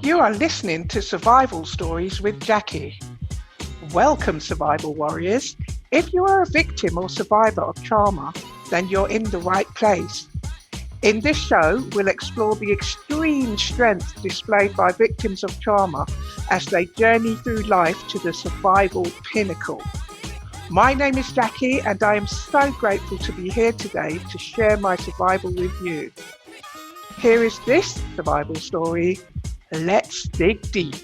You are listening to Survival Stories with Jacqui. Welcome, survival warriors. If you are a victim or survivor of trauma, then you're in the right place. In this show, we'll explore the extreme strength displayed by victims of trauma as they journey through life to the survival pinnacle. My name is Jacqui, and I am so grateful to be here today to share my survival with you. Here is this survival story. Let's dig deep.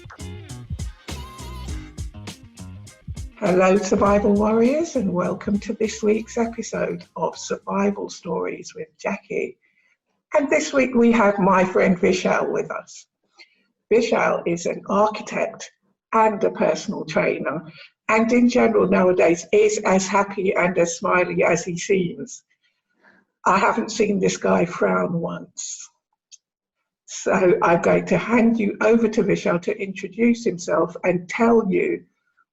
Hello, survival warriors, and welcome to this week's episode of Survival Stories with Jacqui. And this week we have my friend Vishal with us. Vishal is an architect and a personal trainer, and in general nowadays is as happy and as smiley as he seems. I haven't seen this guy frown once. So I'm going to hand you over to Vishal to introduce himself and tell you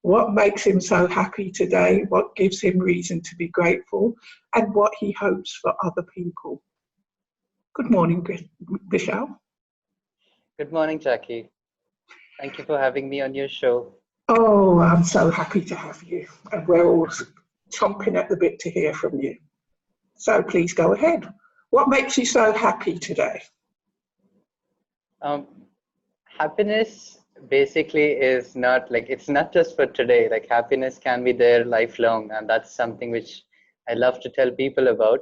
what makes him so happy today, what gives him reason to be grateful, and what he hopes for other people. Good morning, Vishal. Good morning, Jacqui. Thank you for having me on your show. Oh, I'm so happy to have you, and we're all chomping at the bit to hear from you. So please go ahead. What makes you so happy today? Happiness basically is not like, it's not just for today. Like, happiness can be there lifelong, and that's something which I love to tell people about.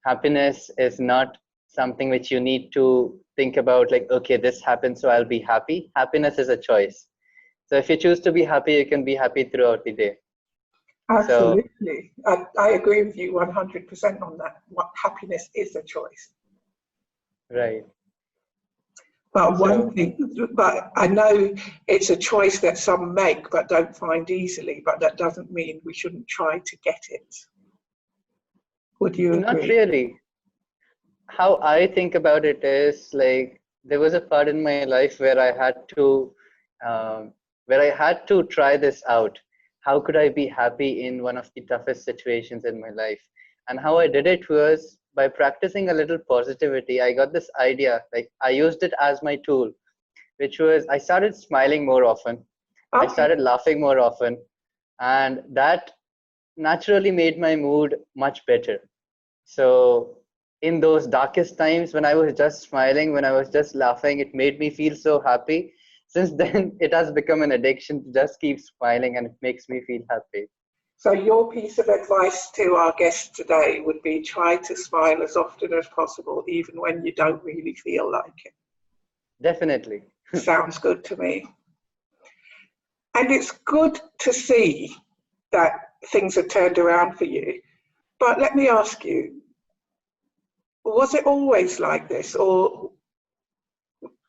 Happiness is not something which you need to think about, like, okay, this happened, so I'll be happy. Happiness is a choice. So if you choose to be happy, you can be happy throughout the day. Absolutely. So, I agree with you 100% on that. What happiness is a choice. Right. But I know it's a choice that some make but don't find easily, but that doesn't mean we shouldn't try to get it. Would you agree? Not really. How I think about it is, like, there was a part in my life where I had to try this out. How could I be happy in one of the toughest situations in my life? And how I did it was by practicing a little positivity. I got this idea, like, I used it as my tool, which was I started smiling more often. Okay. I started laughing more often, and that naturally made my mood much better. So in those darkest times when I was just smiling, when I was just laughing, it made me feel so happy. Since then, it has become an addiction to just keep smiling, and it makes me feel happy. So your piece of advice to our guests today would be try to smile as often as possible, even when you don't really feel like it. Definitely. Sounds good to me. And it's good to see that things have turned around for you. But let me ask you, was it always like this? Or,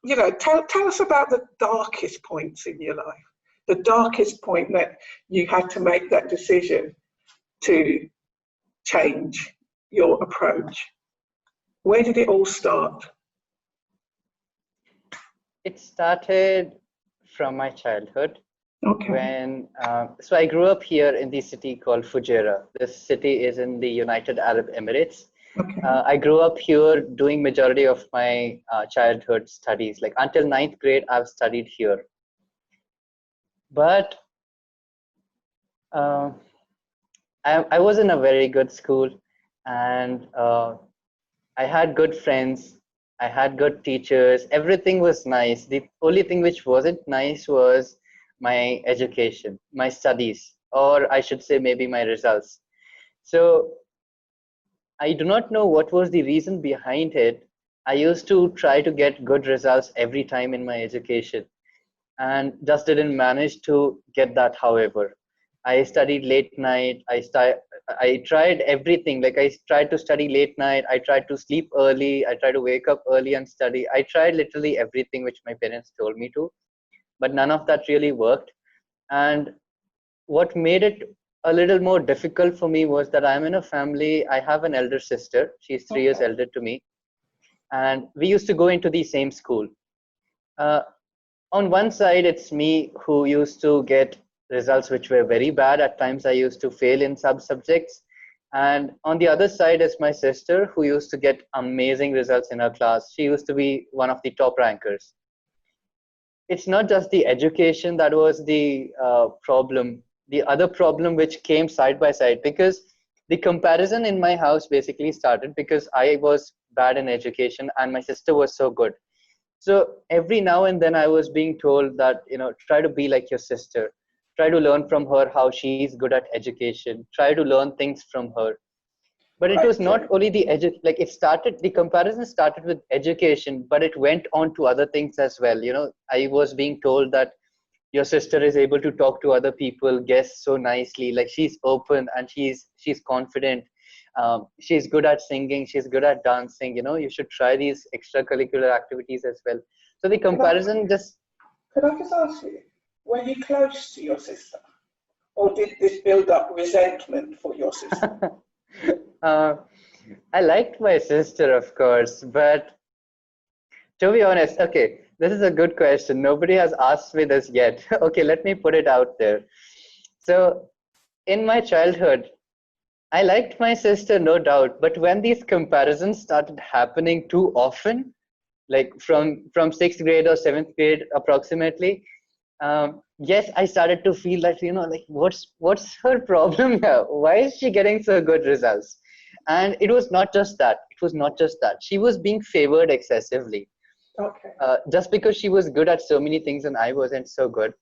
you know, tell us about the darkest points in your life. The darkest point that you had to make that decision to change your approach. Where did it all start? It started from my childhood. Okay. When so I grew up here in the city called Fujairah. This city is in the United Arab Emirates. Okay. I grew up here doing majority of my childhood studies. Like, until 9th grade, I've studied here. But I was in a very good school, and I had good friends. I had good teachers. Everything was nice. The only thing which wasn't nice was my education, my studies, or I should say maybe my results. So I do not know what was the reason behind it. I used to try to get good results every time in my education, and just didn't manage to get that. However, I studied late night. I tried everything. Like, I tried to study late night. I tried to sleep early. I tried to wake up early and study. I tried literally everything which my parents told me to, but none of that really worked. And what made it a little more difficult for me was that I'm in a family. I have an elder sister. She's 3 years elder to me, and we used to go into the same school. On one side, it's me who used to get results which were very bad. At times, I used to fail in subjects. And on the other side is my sister, who used to get amazing results in her class. She used to be one of the top rankers. it's not just the education that was the problem. The other problem which came side by side, because the comparison in my house basically started because I was bad in education and my sister was so good. So every now and then I was being told that, try to be like your sister, try to learn from her how she's good at education, try to learn things from her. But it was Right. not only like the comparison started with education, but it went on to other things as well. I was being told that your sister is able to talk to other people, guests so nicely, like she's open and she's confident. She's good at singing, she's good at dancing. You should try these extracurricular activities as well. So the comparison just Could I just ask you, were you close to your sister? Or did this build up resentment for your sister? uh, I liked my sister, of course, but to be honest, okay, this is a good question. Nobody has asked me this yet. Okay, let me put it out there. So, in my childhood, I liked my sister, no doubt, but when these comparisons started happening too often, like from sixth grade or seventh grade approximately, yes, I started to feel that, like what's her problem here? Why is she getting so good results? And it was not just that. It was not just that. She was being favored excessively. Okay. Just because she was good at so many things and I wasn't so good.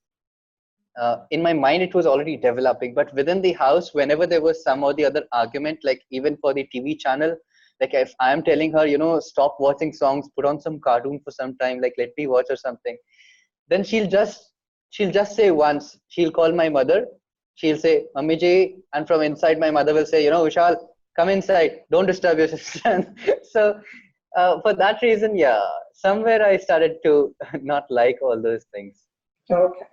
In my mind, it was already developing. But within the house, whenever there was some or the other argument, like even for the TV channel, like if I'm telling her, stop watching songs, put on some cartoon for some time, like let me watch or something, then she'll just say once, she'll call my mother, she'll say, Mummy ji, and from inside my mother will say, Vishal, come inside, don't disturb your sister. So for that reason, yeah, somewhere I started to not like all those things. Okay.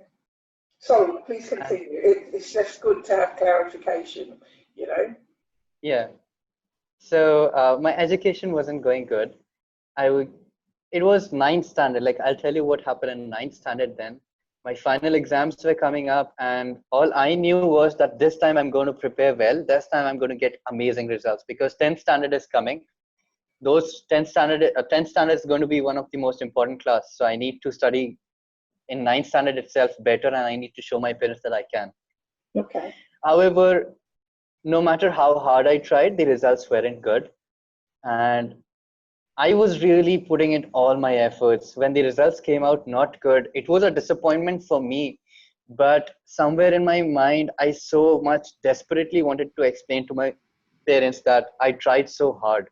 Sorry, please And continue. It's just good to have clarification, you know. yeah, so my education wasn't going good. I would, it was ninth standard. Like I'll tell you what happened in ninth standard then. My final exams were coming up, and all I knew was that this time I'm going to prepare well. This time I'm going to get amazing results because 10th standard is coming. Those 10th standard is going to be one of the most important class. So I need to study in ninth standard itself better, and I need to show my parents that I can. Okay. However, no matter how hard I tried, the results weren't good. And I was really putting in all my efforts. When the results came out not good, it was a disappointment for me. But somewhere in my mind, I so much desperately wanted to explain to my parents that I tried so hard.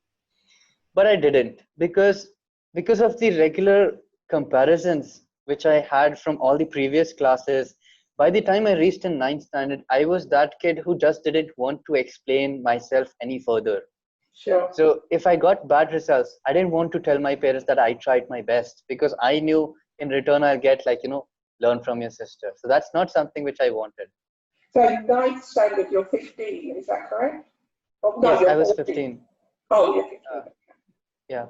But I didn't because of the regular comparisons which I had from all the previous classes. By the time I reached in ninth standard, I was that kid who just didn't want to explain myself any further. Sure. So if I got bad results, I didn't want to tell my parents that I tried my best because I knew in return I'll get like, learn from your sister. So that's not something which I wanted. So ninth standard, you're 15, is that correct? Oh no, Yes, I you're was 14. 15. Oh, you're 15. Uh, yeah.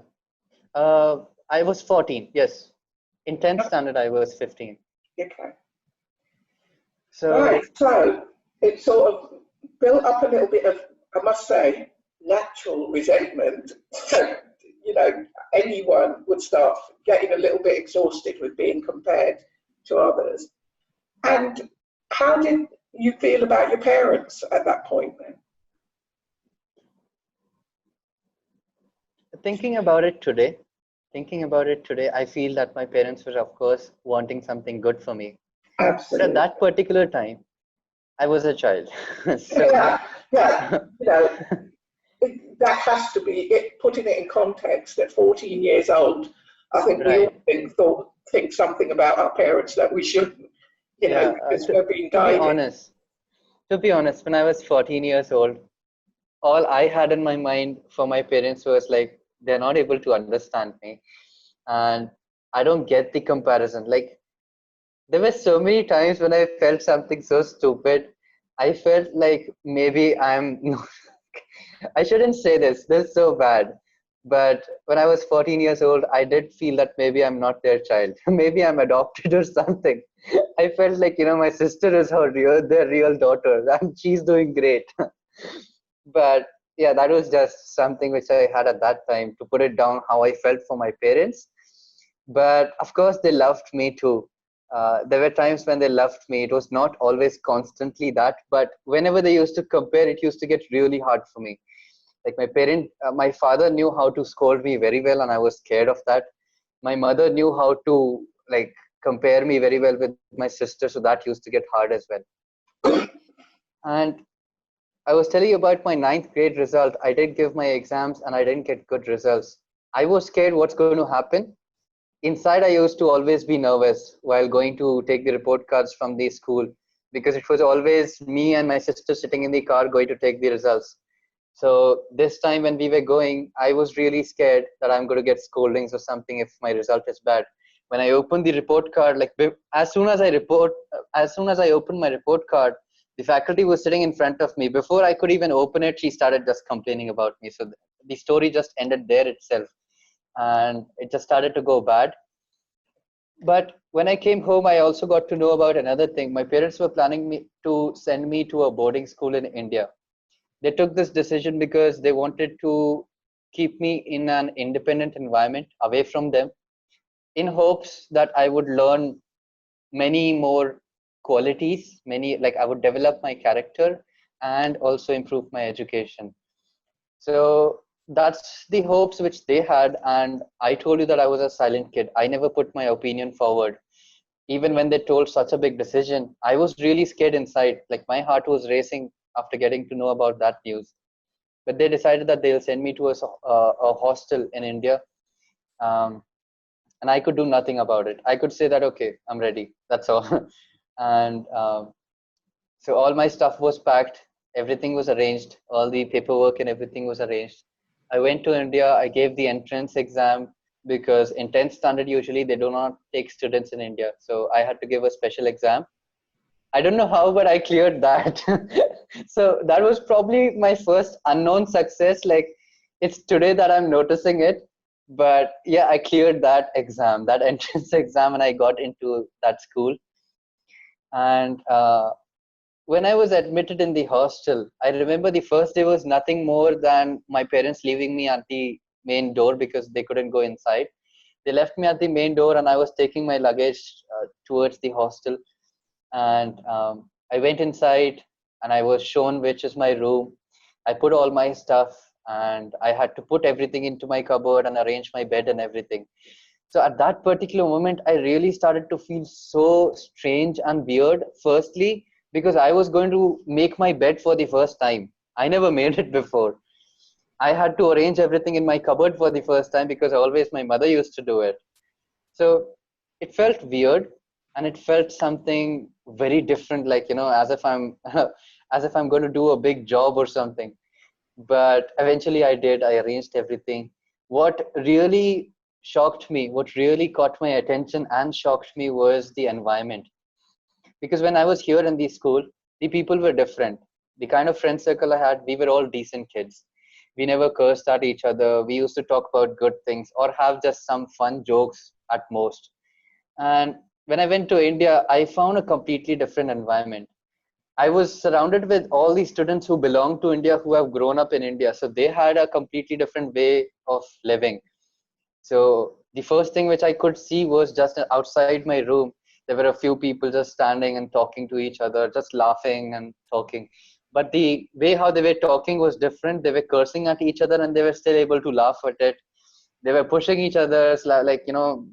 I was 14. Yes. In 10th standard, I was 15. Okay. Right. So, So it sort of built up a little bit of, I must say, natural resentment. So, you know, anyone would start getting a little bit exhausted with being compared to others. And how did you feel about your parents at that point then? thinking about it today, I feel that my parents were, of course, wanting something good for me. But at Absolutely. that particular time, I was a child. So, Yeah, yeah. You know, that has to be it, putting it in context at 14 years old. I think we all right. think something about our parents that we shouldn't, you know, Yeah. because we're being To be guided. honest, when I was 14 years old, all I had in my mind for my parents was like, they're not able to understand me. And I don't get the comparison. Like, there were so many times when I felt something so stupid. I felt like maybe I shouldn't say this. This is so bad. But when I was 14 years old, I did feel that maybe I'm not their child. Maybe I'm adopted or something. I felt like, my sister is their real daughter, and she's doing great. But yeah, that was just something which I had at that time to put it down how I felt for my parents. But of course, they loved me too. There were times when they loved me. It was not always constantly that, but whenever they used to compare, it used to get really hard for me. Like my father knew how to scold me very well, and I was scared of that. My mother knew how to like compare me very well with my sister, so that used to get hard as well. And I was telling you about my ninth grade result. I did give my exams and I didn't get good results. I was scared what's going to happen. Inside, I used to always be nervous while going to take the report cards from the school, because it was always me and my sister sitting in the car going to take the results. So this time when we were going, I was really scared that I'm going to get scoldings or something if my result is bad. When I opened the report card, like as soon as I opened my report card, the faculty was sitting in front of me. Before I could even open it, she started just complaining about me. So the story just ended there itself, and it just started to go bad. But when I came home, I also got to know about another thing. My parents were planning me to send me to a boarding school in India. They took this decision because they wanted to keep me in an independent environment away from them, in hopes that I would learn many more qualities, many, like, I would develop my character and also improve my education. So that's the hopes which they had. And I told you that I was a silent kid. I never put my opinion forward. Even when they told such a big decision, I was really scared inside. Like, my heart was racing after getting to know about that news. But they decided that they'll send me to a hostel in India. Um, and I could do nothing about it. I could say that, okay, I'm ready. That's all. And so all my stuff was packed, everything was arranged, all the paperwork and everything was arranged. I went to India, I gave the entrance exam, because in 10th standard usually they do not take students in India. So I had to give a special exam. I don't know how, but I cleared that. So that was probably my first unknown success. Like, it's today that I'm noticing it. But yeah, I cleared that exam, that entrance exam, and I got into that school. And when I was admitted in the hostel, I remember the first day was nothing more than my parents leaving me at the main door because they couldn't go inside. They left me at the main door, and I was taking my luggage towards the hostel. And I went inside, and I was shown which is my room. I put all my stuff, and I had to put everything into my cupboard and arrange my bed and everything. So at that particular moment, I really started to feel so strange and weird. Firstly, because I was going to make my bed for the first time. I never made it before. I had to arrange everything in my cupboard for the first time because always my mother used to do it. So it felt weird, and it felt something very different, like, as if I'm as if I'm going to do a big job or something. But eventually I did. I arranged everything. What really shocked me, what really caught my attention and shocked me, was the environment. Because when I was here in the school, the people were different. The kind of friend circle I had, we were all decent kids. We never cursed at each other. We used to talk about good things or have just some fun jokes at most. And when I went to India, I found a completely different environment. I was surrounded with all these students who belong to India, who have grown up in India. So they had a completely different way of living. So the first thing which I could see was just outside my room. There were a few people just standing and talking to each other, just laughing and talking. But the way how they were talking was different. They were cursing at each other, and they were still able to laugh at it. They were pushing each other, like,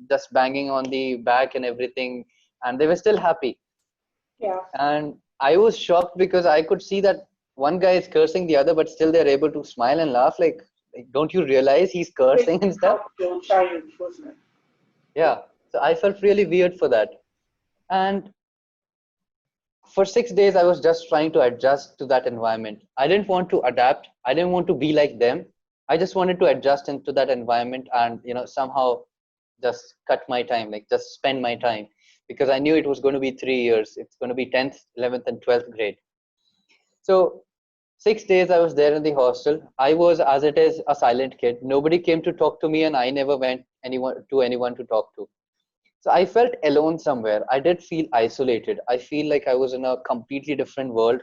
just banging on the back and everything. And they were still happy. Yeah. And I was shocked because I could see that one guy is cursing the other, but still they're able to smile and laugh. Like, don't you realize he's cursing and stuff? Cultural change, wasn't it? Yeah. So I felt really weird for that. And for 6 days, I was just trying to adjust to that environment. I didn't want to adapt. I didn't want to be like them. I just wanted to adjust into that environment and, somehow just cut my time, like just spend my time, because I knew it was going to be 3 years. It's going to be 10th, 11th, and 12th grade. So 6 days I was there in the hostel. I was, as it is, a silent kid. Nobody came to talk to me, and I never went anyone to talk to. So I felt alone somewhere. I did feel isolated. I feel like I was in a completely different world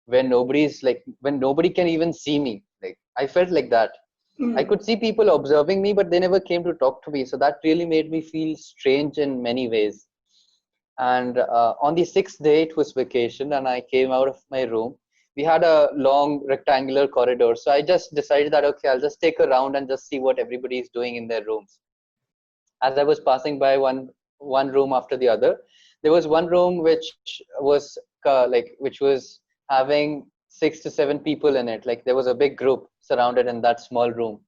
where when nobody can even see me. Like, I felt like that. I could see people observing me, but they never came to talk to me. So that really made me feel strange in many ways. And on the sixth day, it was vacation, and I came out of my room. We had a long rectangular corridor, so I just decided that okay, I'll just take a round and just see what everybody is doing in their rooms. As I was passing by one room after the other, there was one room which was which was having 6 to 7 people in it. Like there was a big group surrounded in that small room.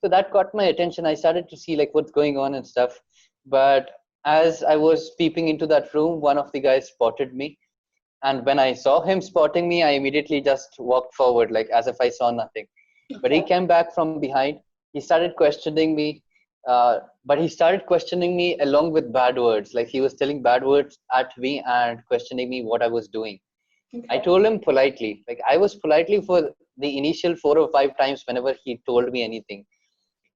So that caught my attention. I started to see like what's going on and stuff. But as I was peeping into that room, one of the guys spotted me. And when I saw him spotting me, I immediately just walked forward, like as if I saw nothing. But he came back from behind. He started questioning me. But he started questioning me along with bad words. Like he was telling bad words at me and questioning me what I was doing. I told him politely. Like I was politely for the initial 4 or 5 times whenever he told me anything.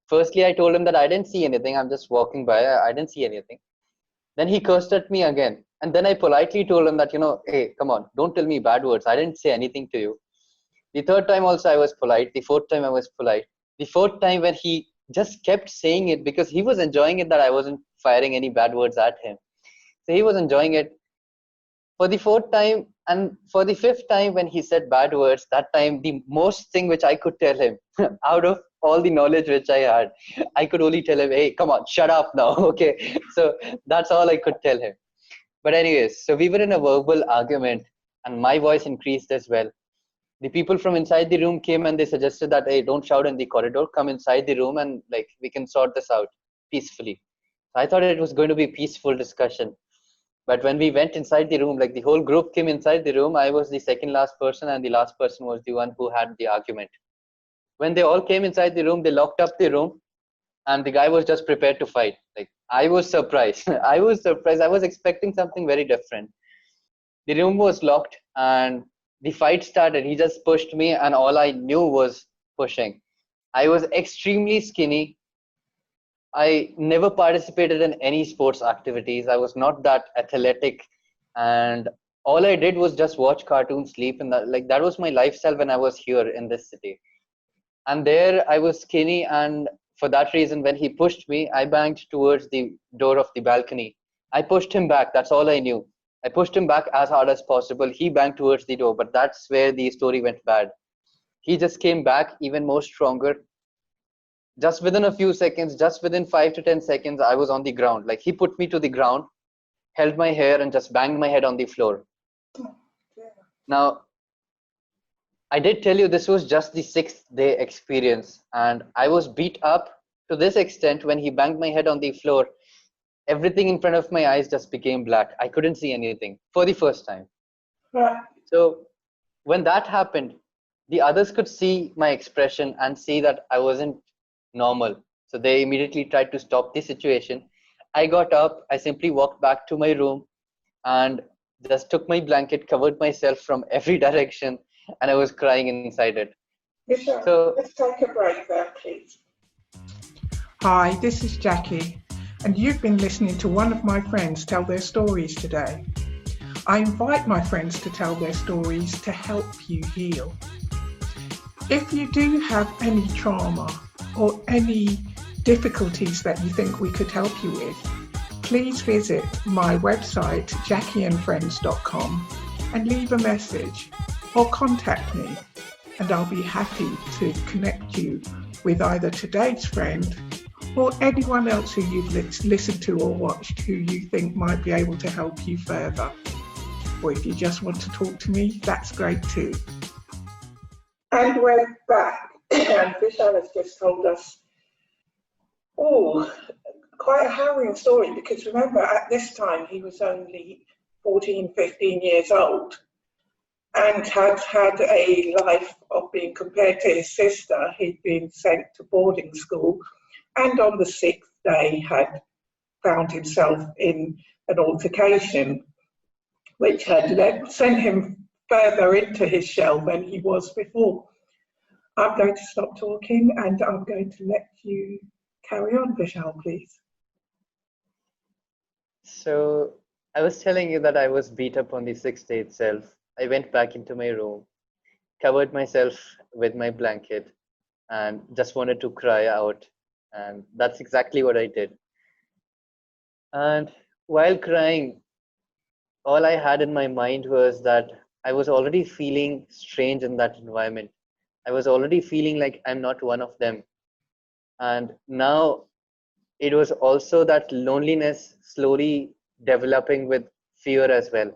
Firstly, I told him that I didn't see anything. I'm just walking by. I didn't see anything. Then he cursed at me again. And then I politely told him that, hey, come on, don't tell me bad words. I didn't say anything to you. The third time also I was polite. The fourth time I was polite. The fourth time when he just kept saying it because he was enjoying it that I wasn't firing any bad words at him. So he was enjoying it. For the fourth time and for the fifth time when he said bad words, that time the most thing which I could tell him out of all the knowledge which I had, I could only tell him, hey, come on, shut up now. Okay. So that's all I could tell him. But anyways, so we were in a verbal argument and my voice increased as well. The people from inside the room came and they suggested that, hey, don't shout in the corridor, come inside the room and like we can sort this out peacefully. I thought it was going to be a peaceful discussion. But when we went inside the room, like the whole group came inside the room, I was the second last person and the last person was the one who had the argument. When they all came inside the room, they locked up the room and the guy was just prepared to fight. Like I was surprised. I was surprised. I was expecting something very different. The room was locked and the fight started. He just pushed me and all I knew was pushing. I was extremely skinny. I never participated in any sports activities. I was not that athletic, and all I did was just watch cartoons, sleep, and that was my lifestyle when I was here in this city. And there I was skinny, and for that reason, when he pushed me, I banged towards the door of the balcony. I pushed him back. That's all I knew. I pushed him back as hard as possible. He banged towards the door, but that's where the story went bad. He just came back even more stronger. Just within a few seconds, just within 5 to 10 seconds, I was on the ground. Like he put me to the ground, held my hair and just banged my head on the floor. Now, I did tell you this was just the 6th day experience and I was beat up to this extent when he banged my head on the floor. Everything in front of my eyes just became black. I couldn't see anything for the first time. Right. So when that happened, the others could see my expression and see that I wasn't normal. So they immediately tried to stop the situation. I got up, I simply walked back to my room and just took my blanket, covered myself from every direction, and I was crying inside it. Vishal, So, let's take a break there, please. Hi, this is Jacqui, and you've been listening to one of my friends tell their stories today. I invite my friends to tell their stories to help you heal. If you do have any trauma or any difficulties that you think we could help you with, please visit my website, jacquiandfriends.com, and leave a message or contact me, and I'll be happy to connect you with either today's friend or anyone else who you've listened to or watched who you think might be able to help you further. Or if you just want to talk to me, that's great too. And we're back, and Vishal has just told us, quite a harrowing story, because remember, at this time he was only 14, 15 years old and had had a life of being compared to his sister. He'd been sent to boarding school and on the 6th day had found himself in an altercation which had sent him further into his shell than he was before. I'm going to stop talking and I'm going to let you carry on, Vishal, please. so I was telling you that I was beat up on the 6th day itself. I went back into my room, covered myself with my blanket, and just wanted to cry out. And that's exactly what I did. And while crying, all I had in my mind was that I was already feeling strange in that environment. I was already feeling like I'm not one of them. And now it was also that loneliness slowly developing with fear as well.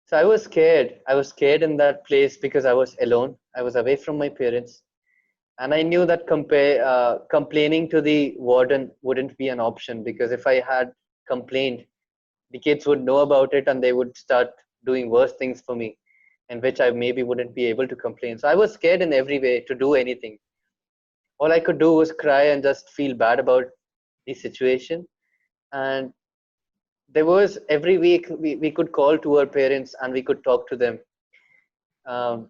So I was scared. I was scared in that place because I was alone. I was away from my parents. And I knew that complaining to the warden wouldn't be an option, because if I had complained, the kids would know about it and they would start doing worse things for me, in which I maybe wouldn't be able to complain. So I was scared in every way to do anything. All I could do was cry and just feel bad about the situation. And there was every week we could call to our parents and we could talk to them. Um,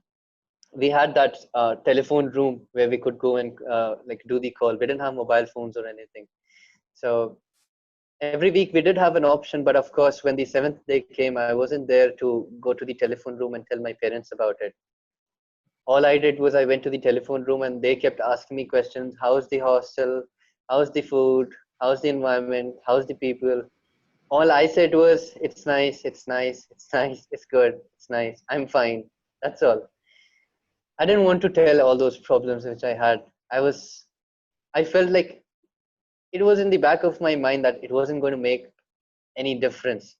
we had that telephone room where we could go and like do the call. We didn't have mobile phones or anything. So every week we did have an option, but of course, when the seventh day came, I wasn't there to go to the telephone room and tell my parents about it. All I did was I went to the telephone room and they kept asking me questions. How's the hostel? How's the food? How's the environment? How's the people? All I said was, it's nice, it's nice, it's nice, it's good, it's nice, I'm fine. That's all. I didn't want to tell all those problems which I had. I felt like it was in the back of my mind that it wasn't going to make any difference.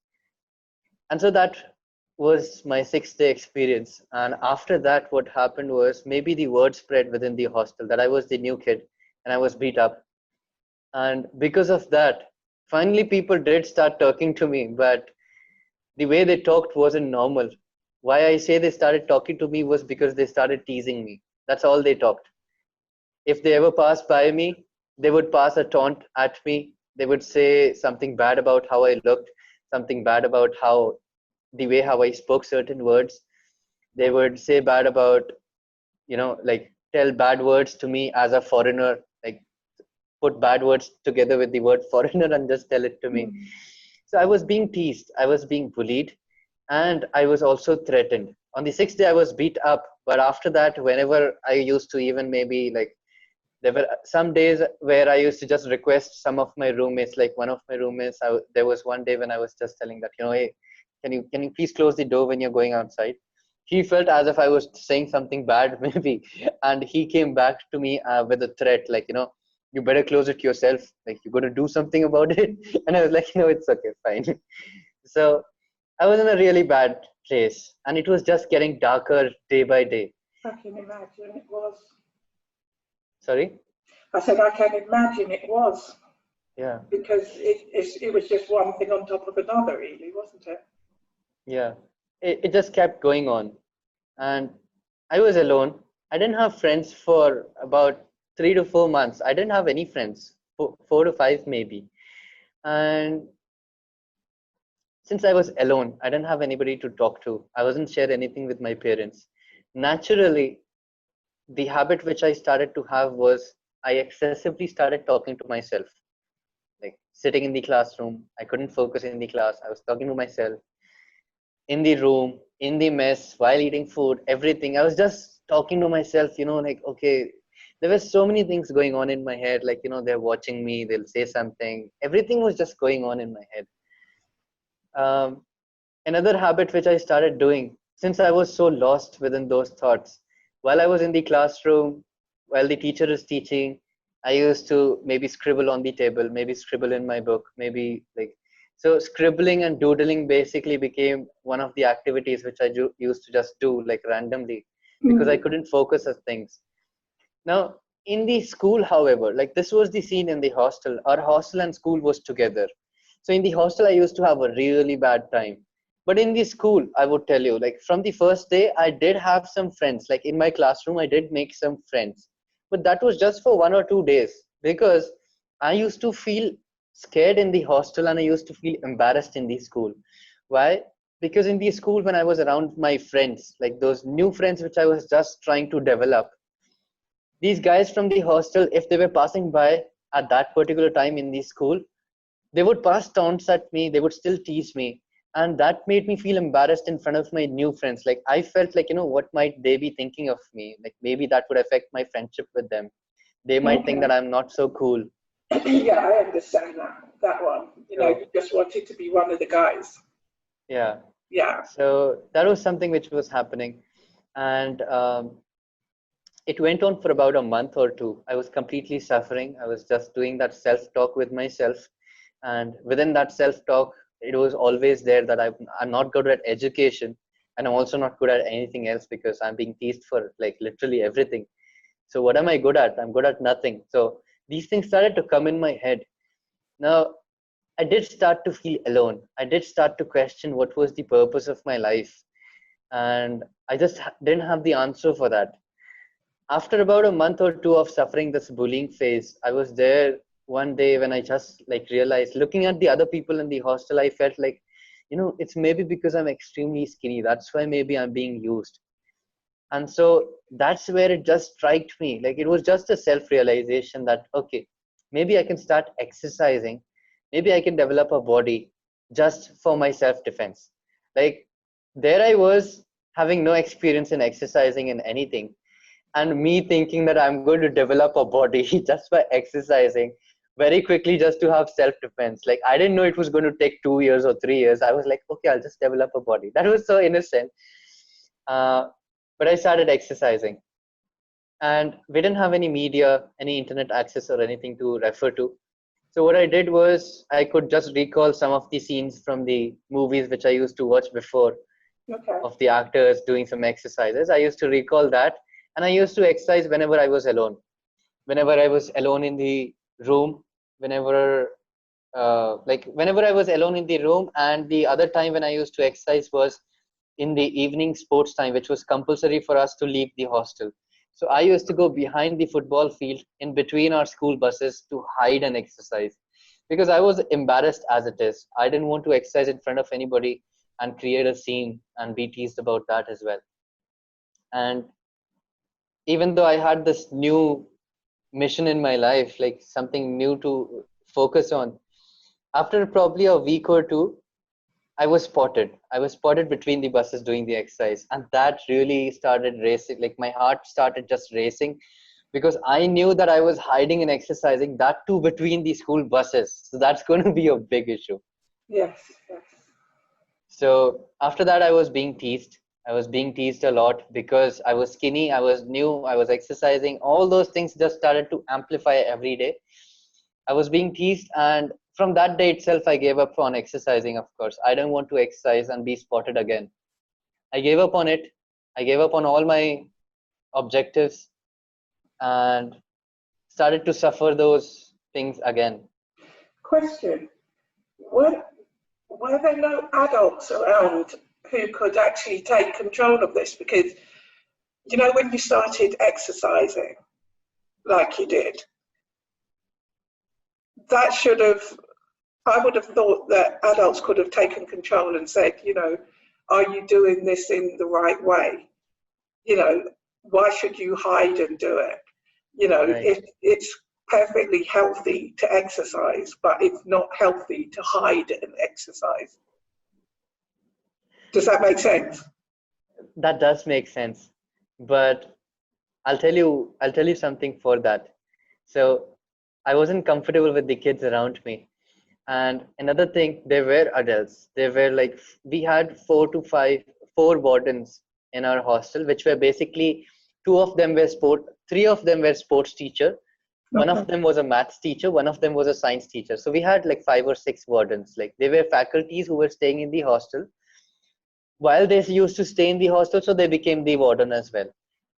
And so that was my 6 day experience. And after that, what happened was maybe the word spread within the hostel that I was the new kid and I was beat up. And because of that, finally people did start talking to me, but the way they talked wasn't normal. Why I say they started talking to me was because they started teasing me. That's all they talked. If they ever passed by me, they would pass a taunt at me. They would say something bad about how I looked, something bad about the way how I spoke certain words. They would say bad about, like tell bad words to me as a foreigner, like put bad words together with the word foreigner and just tell it to me. Mm. So I was being teased, I was being bullied, and I was also threatened. On the 6th day, I was beat up, but after that, whenever I used to even maybe like, there were some days where I used to just request some of my roommates, like one of my roommates, there was one day when I was just telling that, hey, can you please close the door when you're going outside? He felt as if I was saying something bad, maybe, and he came back to me with a threat, like, you better close it yourself. Like, you're going to do something about it. And I was like, it's okay, fine. So I was in a really bad place, and it was just getting darker day by day. I can imagine it was. Sorry? I said I can imagine it was, Yeah. because it was just one thing on top of another, really, wasn't it? Yeah. It just kept going on. And I was alone. I didn't have friends for about 3 to 4 months. I didn't have any friends, 4 to 5 maybe. And since I was alone, I didn't have anybody to talk to. I wasn't share anything with my parents. Naturally, the habit which I started to have was I excessively started talking to myself. Like sitting in the classroom, I couldn't focus in the class. I was talking to myself in the room, in the mess, while eating food, everything. I was just talking to myself, like, okay, there were so many things going on in my head. Like, they're watching me, they'll say something. Everything was just going on in my head. Um, Another habit which I started doing, since I was so lost within those thoughts, while I was in the classroom, while the teacher is teaching, I used to maybe scribble on the table, maybe scribble in my book, maybe like, so scribbling and doodling basically became one of the activities which I used to just do like randomly, because I Mm. couldn't focus on things. Now, in the school, however, like this was the scene in the hostel. Our hostel and school was together. So in the hostel, I used to have a really bad time. But in the school, I would tell you, like from the first day, I did have some friends. Like in my classroom, I did make some friends. But that was just for 1 or 2 days, because I used to feel scared in the hostel and I used to feel embarrassed in the school. Why? Because in the school, when I was around my friends, like those new friends which I was just trying to develop, these guys from the hostel, if they were passing by at that particular time in the school, they would pass taunts at me, they would still tease me. And that made me feel embarrassed in front of my new friends. Like I felt like, what might they be thinking of me? Like maybe that would affect my friendship with them. They might think that Okay. I'm not so cool. Yeah, I understand that one. You So just wanted to be one of the guys. Yeah. Yeah. So that was something which was happening. And it went on for about a month or two. I was completely suffering. I was just doing that self-talk with myself. And within that self-talk, it was always there that I'm not good at education. And I'm also not good at anything else because I'm being teased for like literally everything. So what am I good at? I'm good at nothing. So these things started to come in my head. Now, I did start to feel alone. I did start to question what was the purpose of my life. And I just didn't have the answer for that. After about a month or two of suffering this bullying phase, I was there one day when I just like realized, looking at the other people in the hostel, I felt like, it's maybe because I'm extremely skinny. That's why maybe I'm being used. And so that's where it just struck me. Like it was just a self-realization that, okay, maybe I can start exercising. Maybe I can develop a body just for my self-defense. Like there I was having no experience in exercising in anything, and me thinking that I'm going to develop a body just by exercising very quickly just to have self-defense. Like I didn't know it was going to take 2 years or 3 years. I was like, okay, I'll just develop a body. That was so innocent. Uh, but I started exercising, and we didn't have any media, any internet access or anything to refer to. So what I did was I could just recall some of the scenes from the movies which I used to watch before, Okay. of the actors doing some exercises. I used to recall that, and I used to exercise whenever I was alone. Whenever I was alone in the room, whenever I was alone in the room, and the other time when I used to exercise was in the evening sports time, which was compulsory for us to leave the hostel. So I used to go behind the football field in between our school buses to hide and exercise because I was embarrassed as it is. I didn't want to exercise in front of anybody and create a scene and be teased about that as well. And even though I had this new mission in my life, like something new to focus on, after probably a week or two, I was spotted. I was spotted between the buses doing the exercise, and that really started racing. Like my heart started just racing because I knew that I was hiding and exercising, that too between the school buses. So that's going to be a big issue. Yes. Yes. So after that, I was being teased. I was being teased a lot because I was skinny, I was new, I was exercising. All those things just started to amplify every day. I was being teased, and from that day itself, I gave up on exercising, of course. I don't want to exercise and be spotted again. I gave up on it. I gave up on all my objectives and started to suffer those things again. Question: Were were there no adults around who could actually take control of this? Because when you started exercising like you did, that should have. I would have thought that adults could have taken control and said, are you doing this in the right way? You know, why should you hide and do it? Right. It's perfectly healthy to exercise, but it's not healthy to hide and exercise. Does that make sense? That does make sense. But I'll tell you something for that. So I wasn't comfortable with the kids around me. And another thing, they were adults. They were like, we had four wardens in our hostel, which were basically three of them were sports teacher. One Okay. of them was a maths teacher. One of them was a science teacher. So we had like five or six wardens. Like they were faculties who were staying in the hostel while they used to stay in the hostel. So they became the warden as well.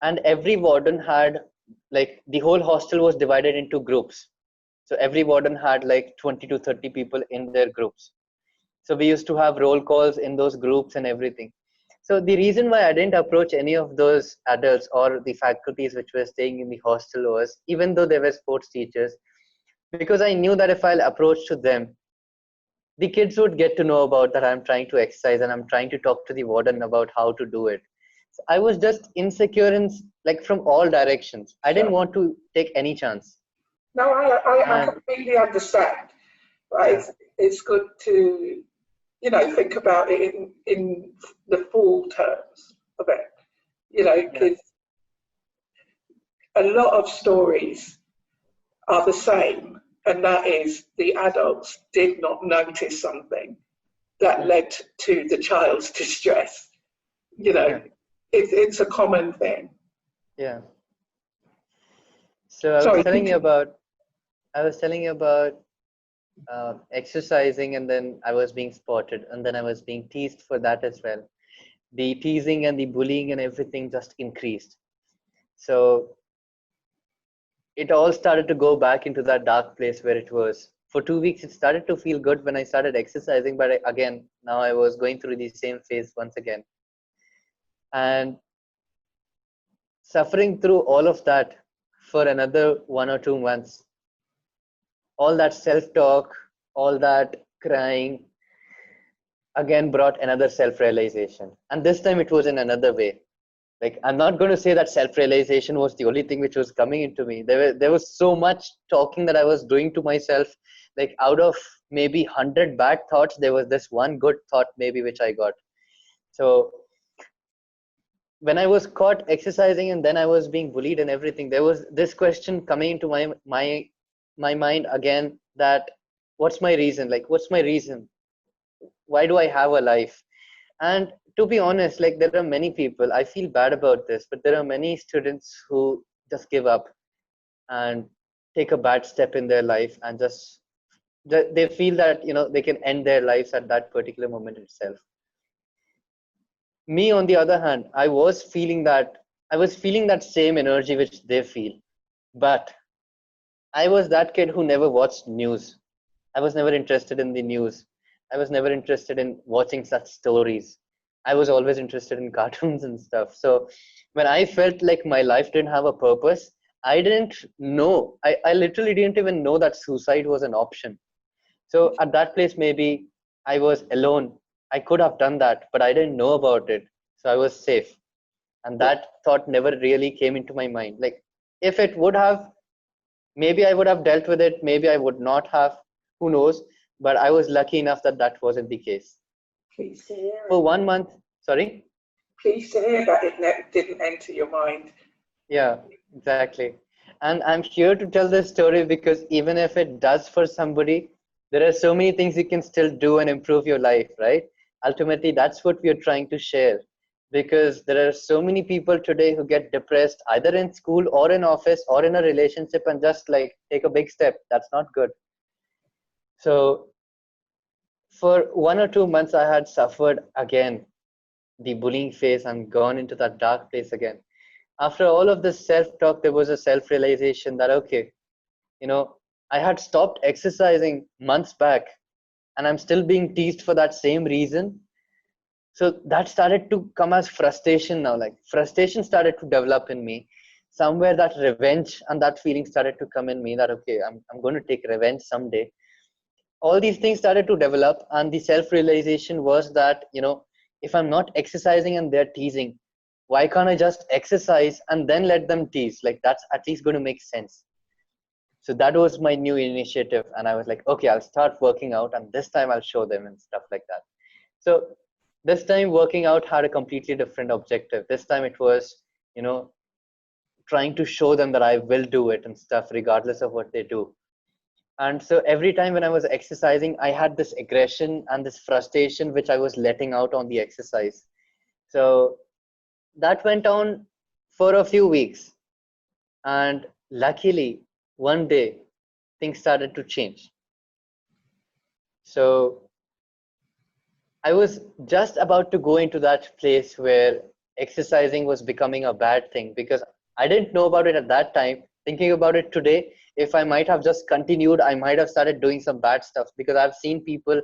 And every warden had like the whole hostel was divided into groups. So every warden had like 20 to 30 people in their groups. So we used to have roll calls in those groups and everything. So the reason why I didn't approach any of those adults or the faculties which were staying in the hostel was, even though they were sports teachers, because I knew that if I'll approach to them, the kids would get to know about that I'm trying to exercise and I'm trying to talk to the warden about how to do it. So I was just insecure in like from all directions. I didn't Sure. want to take any chance. No, I And completely understand. Right? yeah, It's good to, think about it in the full terms of it. yeah, Because a lot of stories are the same, and that is the adults did not notice something that led to the child's distress. You know, Yeah. it's a common thing. Yeah. So I was Sorry, telling you about exercising, and then I was being spotted, and then I was being teased for that as well. The teasing and the bullying and everything just increased. So it all started to go back into that dark place where it was. For 2 weeks, it started to feel good when I started exercising, but again, now I was going through the same phase once again. And suffering through all of that for another 1 or 2 months, all that self-talk, all that crying, again brought another self-realization. And this time it was in another way. Like, I'm not going to say that self-realization was the only thing which was coming into me. There was so much talking that I was doing to myself. Like, out of maybe 100 bad thoughts, there was this one good thought maybe which I got. So when I was caught exercising and then I was being bullied and everything, there was this question coming into my mind again, that what's my reason? Like, what's my reason? Why do I have a life? And to be honest, like, there are many people, I feel bad about this, but there are many students who just give up and take a bad step in their life, and just they feel that, you know, they can end their lives at that particular moment itself. Me, on the other hand, I was feeling that same energy which they feel, but I was that kid who never watched news. I was never interested in the news. I was never interested in watching such stories. I was always interested in cartoons and stuff. So when I felt like my life didn't have a purpose, I didn't know. I literally didn't even know that suicide was an option. So at that place, maybe I was alone. I could have done that, but I didn't know about it. So I was safe. And that thought never really came into my mind. Like, if it would have, maybe I would have dealt with it. Maybe I would not have. Who knows? But I was lucky enough that that wasn't the case. Pleased to hear For it. 1 month, sorry? Pleased to hear that it didn't enter your mind. Yeah, exactly. And I'm here to tell this story because even if it does for somebody, there are so many things you can still do and improve your life, right? Ultimately, that's what we are trying to share. Because there are so many people today who get depressed either in school or in office or in a relationship and just like take a big step. That's not good. So for 1 or 2 months, I had suffered again the bullying phase and gone into that dark place again. After all of this self-talk, there was a self-realization that, okay, you know, I had stopped exercising months back and I'm still being teased for that same reason. So that started to come as frustration now. Like, frustration started to develop in me. Somewhere that revenge and that feeling started to come in me that, okay, I'm going to take revenge someday. All these things started to develop, and the self-realization was that, you know, if I'm not exercising and they're teasing, why can't I just exercise and then let them tease? Like, that's at least going to make sense. So that was my new initiative, and I was like, okay, I'll start working out, and this time I'll show them and stuff like that. So this time working out had a completely different objective. This time it was, you know, trying to show them that I will do it and stuff regardless of what they do. And so every time when I was exercising, I had this aggression and this frustration which I was letting out on the exercise. So that went on for a few weeks, and luckily one day things started to change. So I was just about to go into that place where exercising was becoming a bad thing, because I didn't know about it at that time. Thinking about it today, if I might have just continued, I might have started doing some bad stuff, because I've seen people,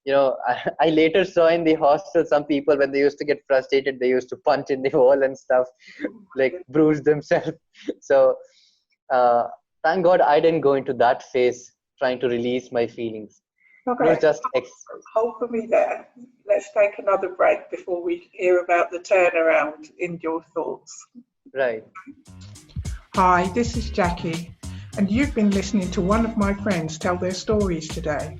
you know, I later saw in the hostel some people, when they used to get frustrated, they used to punch in the wall and stuff, like bruise themselves. So thank God I didn't go into that phase trying to release my feelings. Okay, It was just hold for me there. Let's take another break before we hear about the turnaround in your thoughts. right. Hi, this is Jacqui, and you've been listening to one of my friends tell their stories today.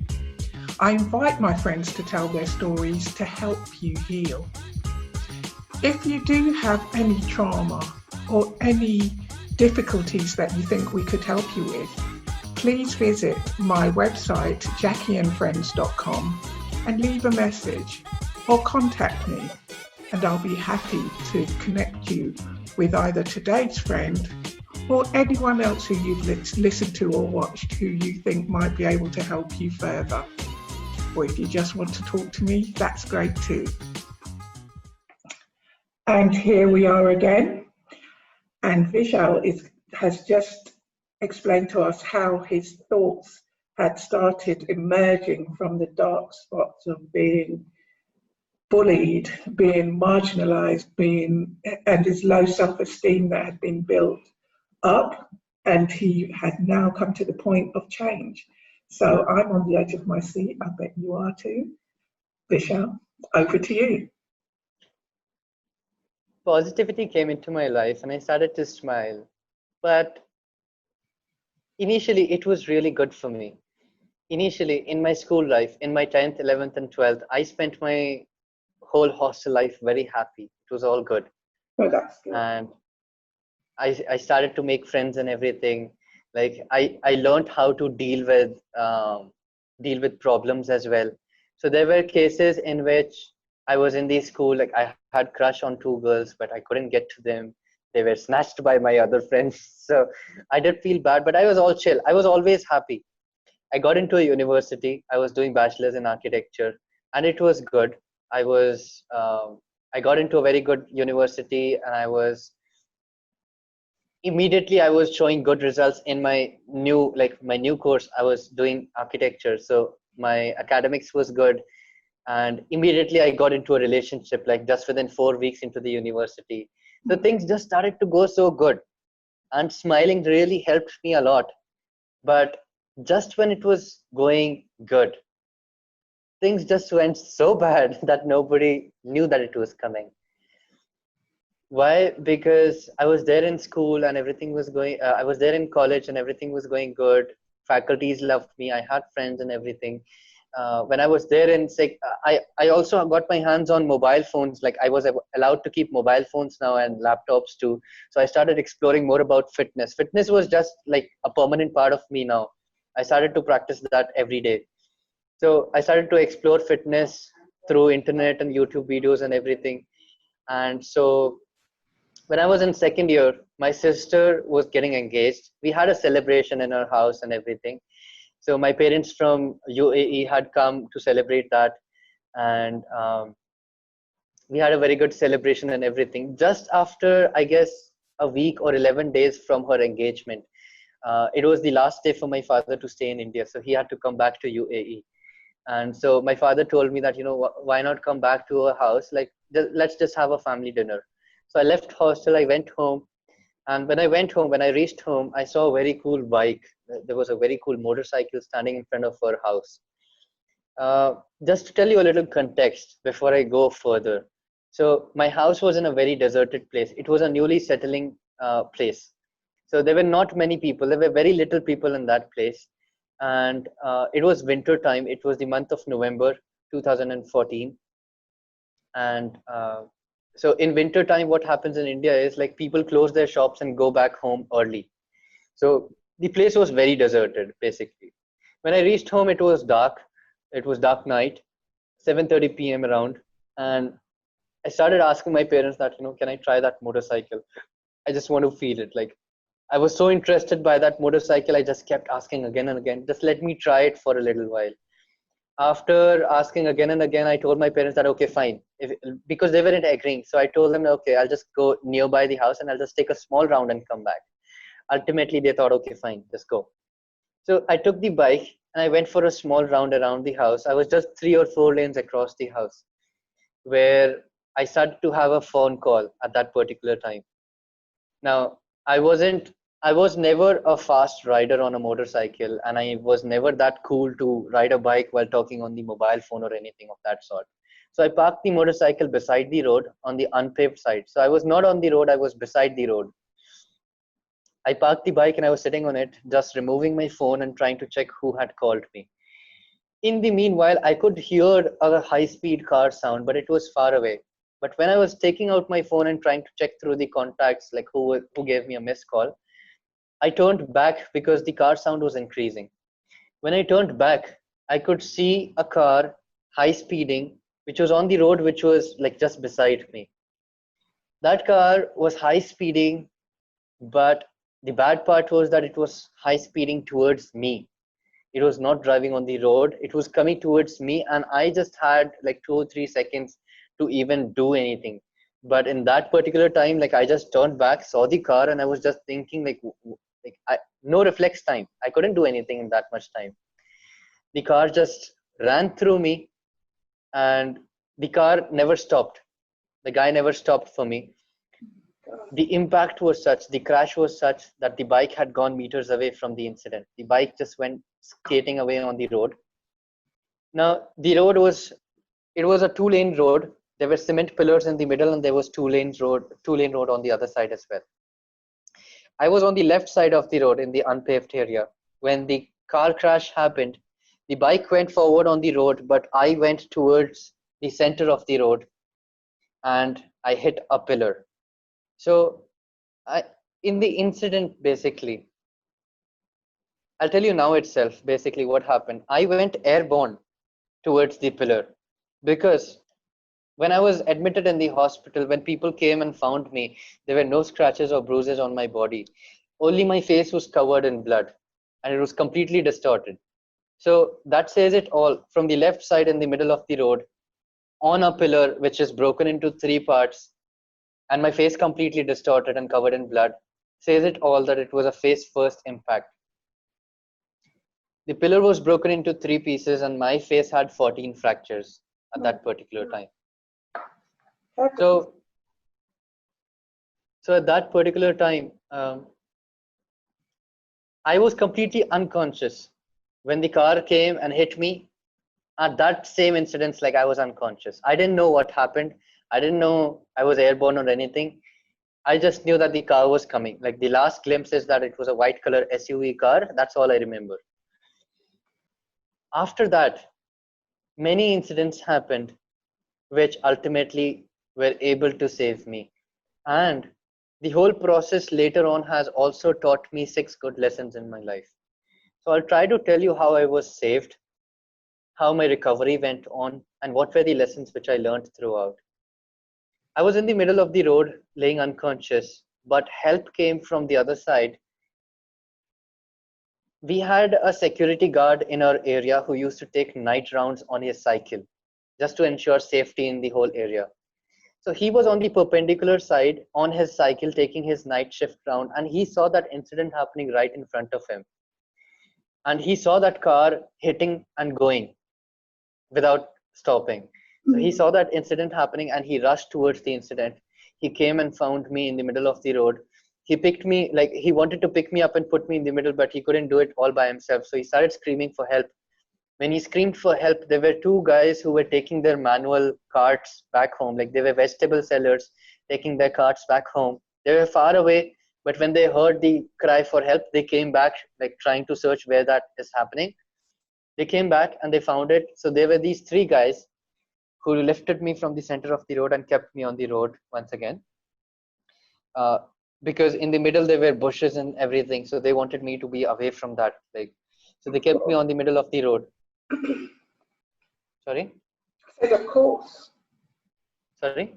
I invite my friends to tell their stories to help you heal. If you do have any trauma or any difficulties that you think we could help you with, please visit my website, jacquiandfriends.com, and leave a message or contact me, and I'll be happy to connect you with either today's friend or anyone else who you've listened to or watched who you think might be able to help you further. Or if you just want to talk to me, that's great too. And here we are again. And Vishal has just explained to us how his thoughts had started emerging from the dark spots of being bullied, being marginalized, and his low self-esteem that had been built up, and he had now come to the point of change. So I'm on the edge of my seat. I bet you are too. Vishal, over to you. Positivity came into my life and I started to smile. But initially, it was really good for me. Initially, in my school life, in my 10th, 11th, and 12th, I spent my whole hostel life very happy. It was all good. Oh, that's good. And I started to make friends and everything. Like I learned how to deal with problems as well. So there were cases in which I was in the school, like I had crush on two girls, but I couldn't get to them. They were snatched by my other friends. So I did feel bad, but I was all chill. I was always happy. I got into a university. I was doing bachelor's in architecture, and it was good. I got into a very good university, and I was showing good results in my new course. I was doing architecture, so my academics was good, and immediately I got into a relationship, like just within 4 weeks into the university. So things just started to go so good, and smiling really helped me a lot. But just when it was going good, things just went so bad that nobody knew that it was coming. Why? Because I was there in school and everything was going, I was there in college and everything was going good. Faculties loved me. I had friends and everything. When I was there in I also got my hands on mobile phones. Like I was allowed to keep mobile phones now and laptops too. So I started exploring more about fitness. Fitness was just like a permanent part of me now. I started to practice that every day. So I started to explore fitness through internet and YouTube videos and everything. And so when I was in second year, my sister was getting engaged. We had a celebration in our house and everything. So my parents from UAE had come to celebrate that, and we had a very good celebration and everything. Just after, I guess, a week or 11 days from her engagement, it was the last day for my father to stay in India, so he had to come back to UAE. And so my father told me that, why not come back to our house? Like, let's just have a family dinner. So I left hostel, I went home. And when I reached home, I saw a very cool bike. There was a very cool motorcycle standing in front of our house. Just to tell you a little context before I go further. So my house was in a very deserted place. It was a newly settling place. So there were not many people. There were very little people in that place. And it was winter time. It was the month of November 2014. And so in winter time, what happens in India is like people close their shops and go back home early. So the place was very deserted, basically. When I reached home, it was dark. It was dark night, 7:30 p.m. around. And I started asking my parents that, can I try that motorcycle? I just want to feel it. Like, I was so interested by that motorcycle, I just kept asking again and again, just let me try it for a little while. After asking again and again, I told my parents that, okay, fine. Because they weren't agreeing. So I told them, okay, I'll just go nearby the house and I'll just take a small round and come back. Ultimately, they thought, okay, fine, just go. So I took the bike and I went for a small round around the house. I was just 3 or 4 lanes across the house, where I started to have a phone call at that particular time. Now, I was never a fast rider on a motorcycle, and I was never that cool to ride a bike while talking on the mobile phone or anything of that sort. So I parked the motorcycle beside the road on the unpaved side. So I was not on the road, I was beside the road. I parked the bike and I was sitting on it, just removing my phone and trying to check who had called me. In the meanwhile, I could hear a high-speed car sound, but it was far away. But when I was taking out my phone and trying to check through the contacts, like who gave me a missed call, I turned back because the car sound was increasing. When I turned back, I could see a car high speeding, which was on the road, which was like just beside me. That car was high speeding, but the bad part was that it was high speeding towards me. It was not driving on the road. It was coming towards me, and I just had like 2 or 3 seconds to even do anything. But in that particular time, like I just turned back, saw the car, and I was just thinking like, no reflex time. I couldn't do anything in that much time. The car just ran through me, and the car never stopped. The guy never stopped for me. The impact was such, the crash was such that the bike had gone meters away from the incident. The bike just went skating away on the road. Now, the road was, it was a 2-lane road. There were cement pillars in the middle, and there was 2-lane road on the other side as well. I was on the left side of the road in the unpaved area. When the car crash happened, the bike went forward on the road, but I went towards the center of the road, and I hit a pillar. So, in the incident, basically, I'll tell you now itself, basically, what happened. I went airborne towards the pillar because when I was admitted in the hospital, when people came and found me, there were no scratches or bruises on my body. Only my face was covered in blood, and it was completely distorted. So that says it all. From the left side in the middle of the road, on a pillar which is broken into 3 parts, and my face completely distorted and covered in blood, says it all that it was a face first impact. The pillar was broken into 3 pieces, and my face had 14 fractures at that particular time. So at that particular time, I was completely unconscious. When the car came and hit me, at that same incident, like I was unconscious. I didn't know what happened. I didn't know I was airborne or anything. I just knew that the car was coming. Like the last glimpse is that it was a white color SUV car. That's all I remember. After that, many incidents happened which ultimately were able to save me. And the whole process later on has also taught me 6 good lessons in my life. So I'll try to tell you how I was saved, how my recovery went on, and what were the lessons which I learned throughout. I was in the middle of the road laying unconscious, but help came from the other side. We had a security guard in our area who used to take night rounds on his cycle just to ensure safety in the whole area. So he was on the perpendicular side on his cycle taking his night shift round, and he saw that incident happening right in front of him. And he saw that car hitting and going without stopping. So he saw that incident happening and he rushed towards the incident. He came and found me in the middle of the road. He picked me, like he wanted to pick me up and put me in the middle, but he couldn't do it all by himself. So he started screaming for help. When he screamed for help, there were 2 guys who were taking their manual carts back home. Like they were vegetable sellers taking their carts back home. They were far away, but when they heard the cry for help, they came back, like trying to search where that is happening. They came back and they found it. So there were these 3 guys who lifted me from the center of the road and kept me on the road once again. Because in the middle there were bushes and everything, so they wanted me to be away from that. Like, so they kept me on the middle of the road. Sorry? I said, of course. Sorry?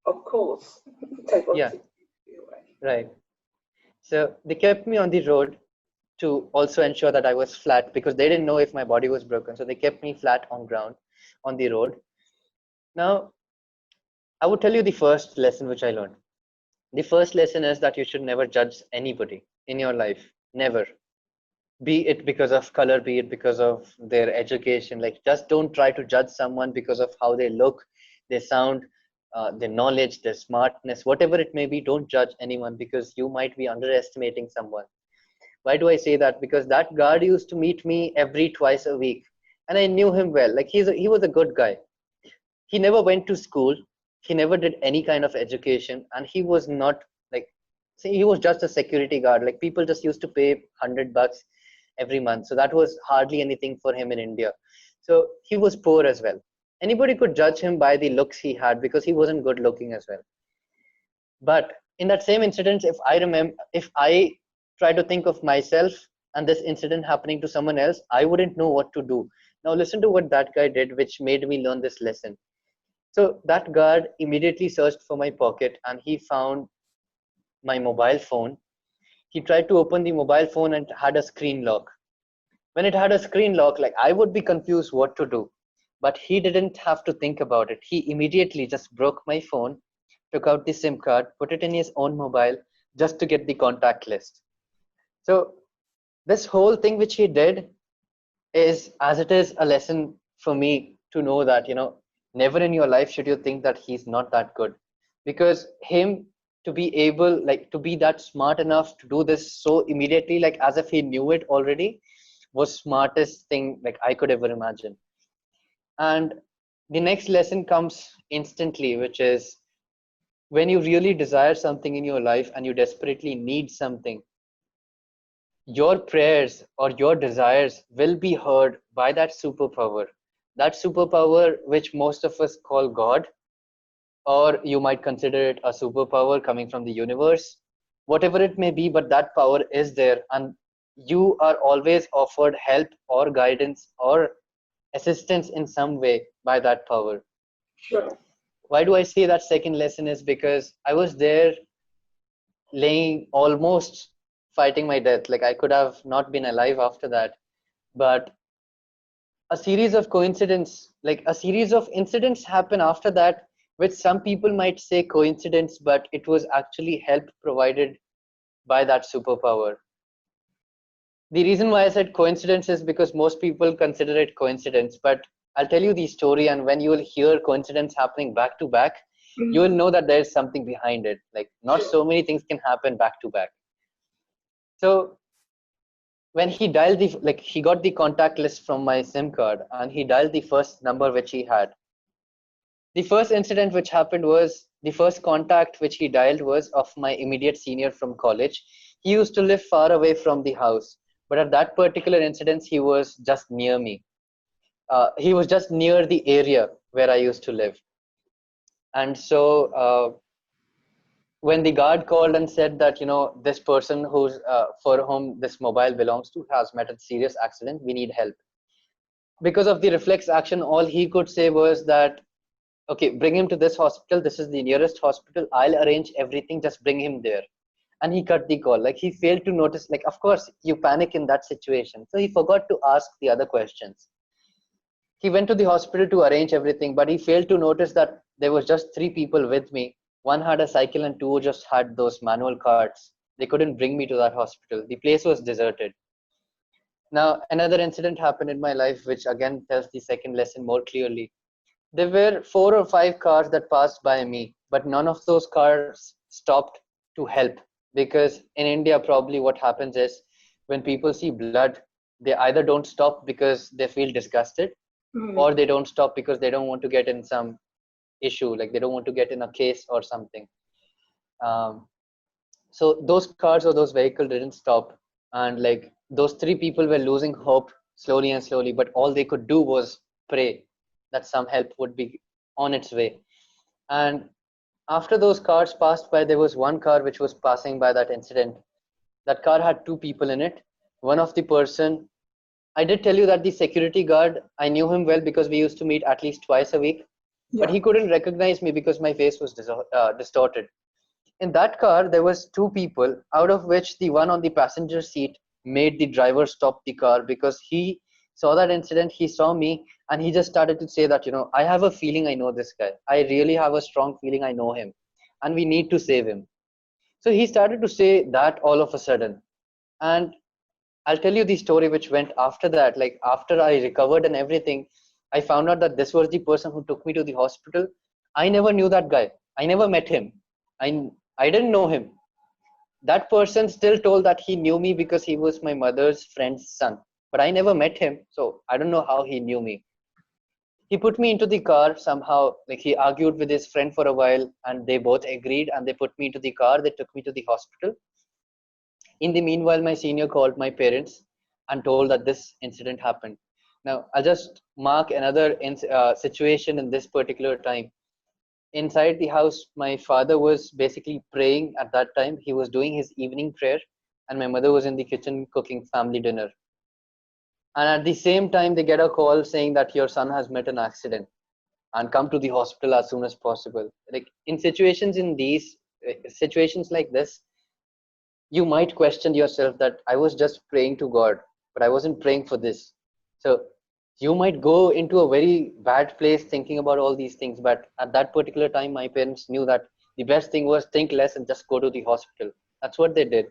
Of course. Yeah. Right. So they kept me on the road to also ensure that I was flat, because they didn't know if my body was broken. So they kept me flat on ground on the road. Now, I would tell you the first lesson which I learned. The first lesson is that you should never judge anybody in your life. Never. Be it because of color, be it because of their education. Like, just don't try to judge someone because of how they look, their sound, their knowledge, their smartness, whatever it may be. Don't judge anyone because you might be underestimating someone. Why do I say that? Because that guard used to meet me every twice a week, and I knew him well. Like, he was a good guy. He never went to school. He never did any kind of education, and he was not like, see, he was just a security guard. Like, people just used to pay $100 every month, so that was hardly anything for him in India. So he was poor as well. Anybody could judge him by the looks he had because he wasn't good looking as well. But in that same incident, if I try to think of myself and this incident happening to someone else, I wouldn't know what to do, Now listen to what that guy did, which made me learn this lesson. So that guard immediately searched for my pocket and he found my mobile phone. He tried to open the mobile phone and it had a screen lock. When it had a screen lock, like I would be confused what to do. But he didn't have to think about it. He immediately just broke my phone, took out the SIM card, put it in his own mobile just to get the contact list. So this whole thing which he did is, as it is a lesson for me to know that, never in your life should you think that he's not that good. Because him to be able, like, to be that smart enough to do this so immediately, like as if he knew it already, was smartest thing like I could ever imagine. And the next lesson comes instantly, which is when you really desire something in your life and you desperately need something, your prayers or your desires will be heard by that superpower. That superpower, which most of us call God, or you might consider it a superpower coming from the universe, whatever it may be, but that power is there, and you are always offered help or guidance or assistance in some way by that power. Sure. Why do I say that second lesson is because I was there laying almost fighting my death. Like I could have not been alive after that. But a series of coincidence, like a series of incidents happen after that, which some people might say coincidence, but it was actually help provided by that superpower. The reason why I said coincidence is because most people consider it coincidence, but I'll tell you the story, and when you will hear coincidence happening back to back, you will Mm. know that there's something behind it. Like not Sure. so many things can happen back to back. So when he dialed the, like he got the contact list from my SIM card and he dialed the first number which he had. The first incident which happened was the first contact which he dialed was of my immediate senior from college. He used to live far away from the house, but at that particular incident, he was just near me. He was just near the area where I used to live. And so when the guard called and said that, this person who's for whom this mobile belongs to has met a serious accident, we need help. Because of the reflex action, all he could say was that, okay, bring him to this hospital. This is the nearest hospital. I'll arrange everything. Just bring him there. And he cut the call. Like he failed to notice, like, of course, you panic in that situation. So he forgot to ask the other questions. He went to the hospital to arrange everything, but he failed to notice that there was just three people with me. One had a cycle and two just had those manual carts. They couldn't bring me to that hospital. The place was deserted. Now, another incident happened in my life, which again tells the second lesson more clearly. There were 4 or 5 cars that passed by me, but none of those cars stopped to help. Because in India, probably what happens is when people see blood, they either don't stop because they feel disgusted, Mm. or they don't stop because they don't want to get in some issue, like they don't want to get in a case or something. Um, so those cars or those vehicles didn't stop, and like those three people were losing hope slowly and slowly, but all they could do was pray that some help would be on its way. And after those cars passed by, there was one car which was passing by that incident. That car had two people in it. One of the person, I did tell you that the security guard, I knew him well because we used to meet at least twice a week, but Yeah. he couldn't recognize me because my face was distorted. In that car, there was two people, out of which the one on the passenger seat made the driver stop the car because he saw that incident, he saw me, and he just started to say that, I have a feeling I know this guy. I really have a strong feeling I know him, and we need to save him. So he started to say that all of a sudden. And I'll tell you the story which went after that. Like after I recovered and everything, I found out that this was the person who took me to the hospital. I never knew that guy. I never met him. I didn't know him. That person still told that he knew me because he was my mother's friend's son. But I never met him, so I don't know how he knew me. He put me into the car somehow, like he argued with his friend for a while, and they both agreed and they put me into the car. They took me to the hospital. In the meanwhile, my senior called my parents and told that this incident happened. Now, I'll just mark another situation in this particular time. Inside the house, my father was basically praying at that time. He was doing his evening prayer, and my mother was in the kitchen cooking family dinner. And at the same time, they get a call saying that your son has met an accident and come to the hospital as soon as possible. Like in situations like this, you might question yourself that I was just praying to God, but I wasn't praying for this. So you might go into a very bad place thinking about all these things. But at that particular time, my parents knew that the best thing was think less and just go to the hospital. That's what they did.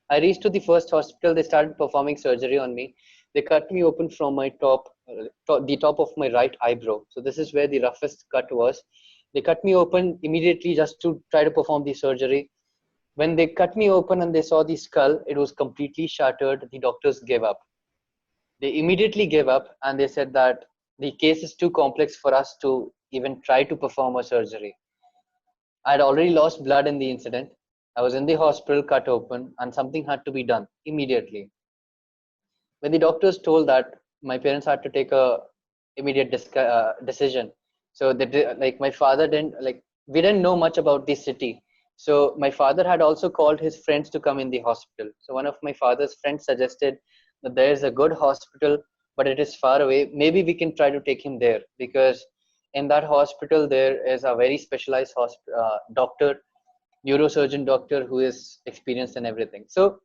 I reached to the first hospital. They started performing surgery on me. They cut me open from my the top of my right eyebrow. So this is where the roughest cut was. They cut me open immediately just to try to perform the surgery. When they cut me open and they saw the skull, it was completely shattered. The doctors gave up. They immediately gave up and they said that the case is too complex for us to even try to perform a surgery. I had already lost blood in the incident. I was in the hospital, cut open, and something had to be done immediately. When the doctors told that, my parents had to take a immediate decision. So they did, like my father didn't like we didn't know much about the city. So my father had also called his friends to come in the hospital. So one of my father's friends suggested that there is a good hospital, but it is far away. Maybe we can try to take him there, because in that hospital there is a very specialized doctor, neurosurgeon doctor, who is experienced in everything. So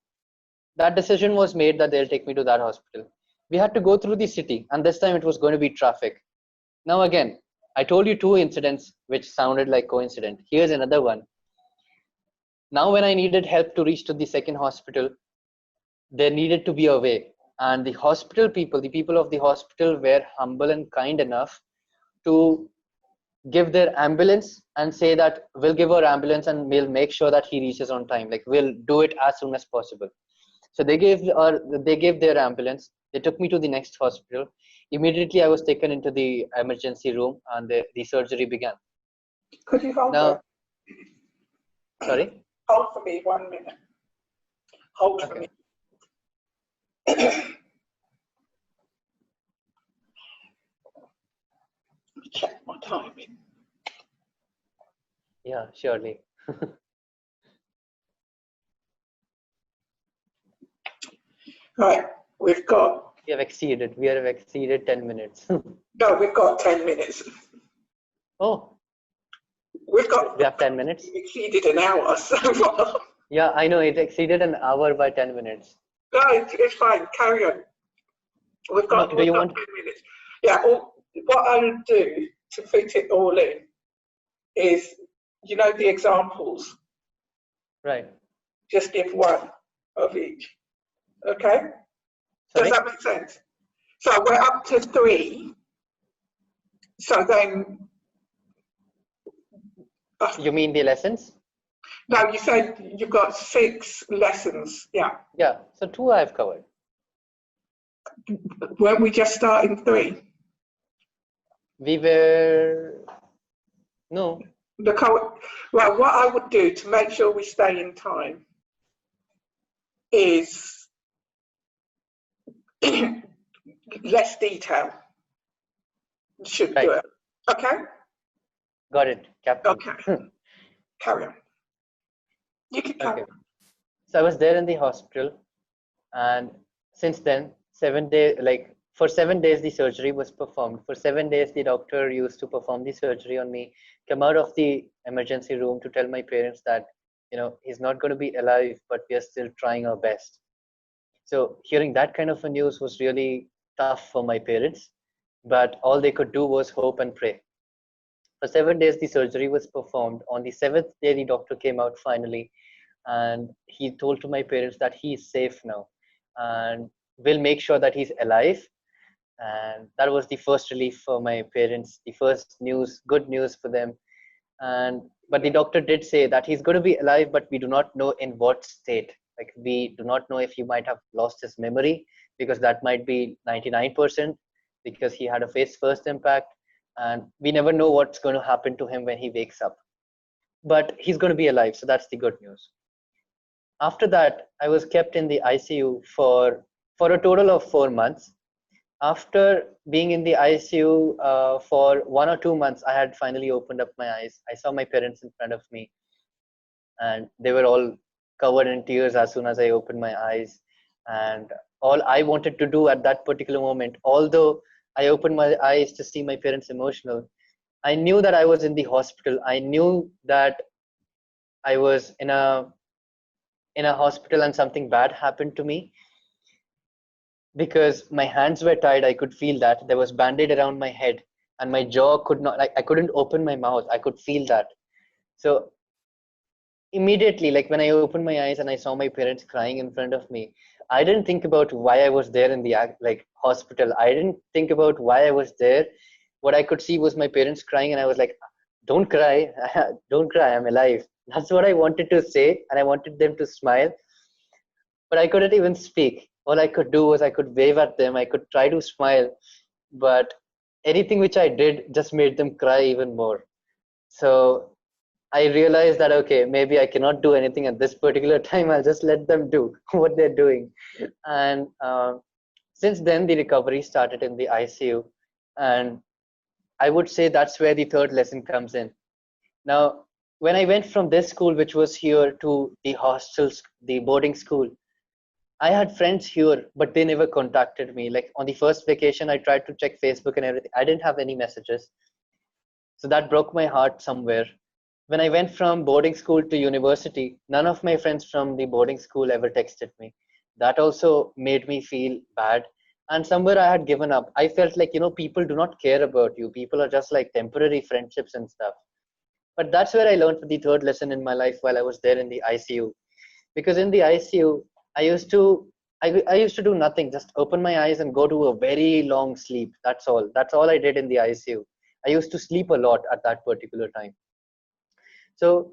that decision was made that they'll take me to that hospital. We had to go through the city, and this time it was going to be traffic. Now again, I told you two incidents which sounded like coincidence. Here's another one. Now when I needed help to reach to the second hospital, there needed to be a way. And the hospital people, the people of the hospital, were humble and kind enough to give their ambulance and say that we'll give our ambulance and we'll make sure that he reaches on time. Like we'll do it as soon as possible. So they gave their ambulance. They took me to the next hospital. Immediately, I was taken into the emergency room, and the surgery began. Could you hold Now, that? sorry. Hold for me 1 minute. Hold for Okay. me. Check my timing. Yeah, surely. Right, we've got. We have exceeded. We have exceeded 10 minutes. No, we've got 10 minutes. Oh, We've got. we have 10 minutes. Exceeded an hour, so. Yeah, I know it exceeded an hour by 10 minutes. No, it's fine. Carry on. We've No, got, do we've you got want? 10 minutes. Yeah, what I would do to fit it all in is, the examples, Right. just give one of each. Okay? Sorry? Does that make sense? So we're up to 3. So then. You mean the lessons? No, you said you've got 6 lessons. Yeah. Yeah, so 2 I've covered. Weren't we just starting 3? We were. No. Well, what I would do to make sure we stay in time is less detail. Should Right. do it. Okay? Got it, Captain. Okay. Carry on. You can carry on. So I was there in the hospital, and since then, for 7 days, the surgery was performed. For 7 days, the doctor used to perform the surgery on me, come out of the emergency room to tell my parents that, he's not going to be alive, but we are still trying our best. So hearing that kind of a news was really tough for my parents, but all they could do was hope and pray. For 7 days, the surgery was performed. On the 7th day, the doctor came out finally, and he told to my parents that he is safe now, and we'll make sure that he's alive. And that was the first relief for my parents, the first news, good news for them. But the doctor did say that he's going to be alive, but we do not know in what state. Like we do not know if he might have lost his memory, because that might be 99%, because he had a face first impact, and we never know what's going to happen to him when he wakes up. But he's going to be alive, so that's the good news. After that, I was kept in the ICU for a total of 4 months. After being in the ICU for 1 or 2 months, I had finally opened up my eyes. I saw my parents in front of me, and they were all covered in tears as soon as I opened my eyes. And all I wanted to do at that particular moment, although I opened my eyes to see my parents emotional, I knew that I was in the hospital. I knew that I was in a hospital and something bad happened to me, because my hands were tied. I could feel that there was band-aid around my head, and my jaw could not, like, I couldn't open my mouth. I could feel that. So immediately, like when I opened my eyes and I saw my parents crying in front of me, I didn't think about why I was there in the like hospital. I didn't think about why I was there. What I could see was my parents crying, and I was like, don't cry. Don't cry, I'm alive. That's what I wanted to say, and I wanted them to smile, but I couldn't even speak. All I could do was I could wave at them, I could try to smile, but anything which I did just made them cry even more. So I realized that, okay, maybe I cannot do anything at this particular time. I'll just let them do what they're doing. And since then, the recovery started in the ICU. And I would say that's where the third lesson comes in. Now, when I went from this school, which was here, to the hostels, the boarding school, I had friends here, but they never contacted me. Like on the first vacation, I tried to check Facebook and everything. I didn't have any messages. So that broke my heart somewhere. When I went from boarding school to university, none of my friends from the boarding school ever texted me. That also made me feel bad. And somewhere I had given up. I felt like, people do not care about you. People are just like temporary friendships and stuff. But that's where I learned the third lesson in my life while I was there in the ICU. Because in the ICU, I used to I used to do nothing, just open my eyes and go to a very long sleep. That's all. That's all I did in the ICU. I used to sleep a lot at that particular time. So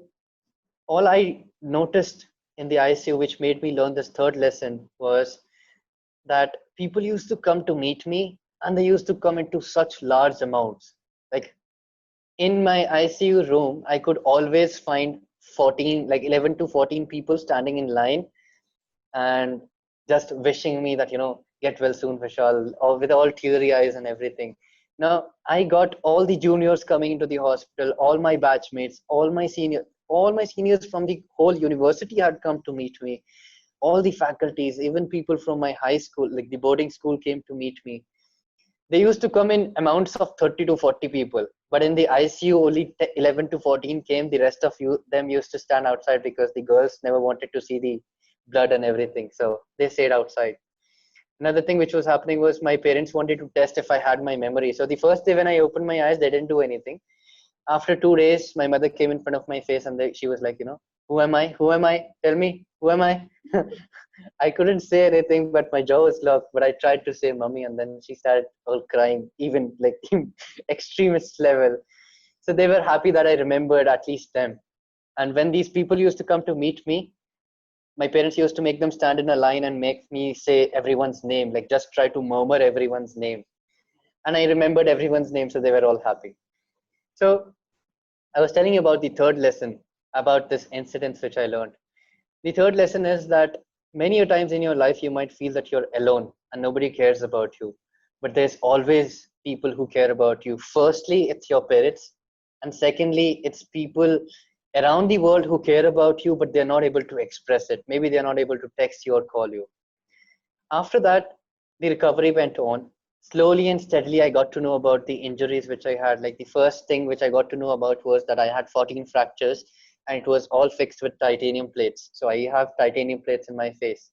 all I noticed in the ICU, which made me learn this third lesson, was that people used to come to meet me, and they used to come into such large amounts. Like in my ICU room, I could always find 14, like 11 to 14 people standing in line and just wishing me that, get well soon, Vishal, or with all teary eyes and everything. Now, I got all the juniors coming into the hospital, all my batchmates, all my seniors from the whole university had come to meet me. All the faculties, even people from my high school, like the boarding school, came to meet me. They used to come in amounts of 30 to 40 people, but in the ICU, only 11 to 14 came. The rest of them used to stand outside because the girls never wanted to see the blood and everything. So they stayed outside. Another thing which was happening was my parents wanted to test if I had my memory. So the first day when I opened my eyes, they didn't do anything. After 2 days, my mother came in front of my face, and she was like, who am I? Who am I? Tell me, who am I? I couldn't say anything, but my jaw was locked. But I tried to say mummy, and then she started all crying, even like extremist level. So they were happy that I remembered at least them. And when these people used to come to meet me, my parents used to make them stand in a line and make me say everyone's name, like just try to murmur everyone's name. And I remembered everyone's name, so they were all happy. So I was telling you about the third lesson, about this incidents which I learned. The third lesson is that many a times in your life you might feel that you're alone and nobody cares about you. But there's always people who care about you. Firstly, it's your parents. And secondly, it's people around the world who care about you, but they're not able to express it. Maybe they're not able to text you or call you. After that, the recovery went on. Slowly and steadily, I got to know about the injuries which I had. Like the first thing which I got to know about was that I had 14 fractures, and it was all fixed with titanium plates. So I have titanium plates in my face.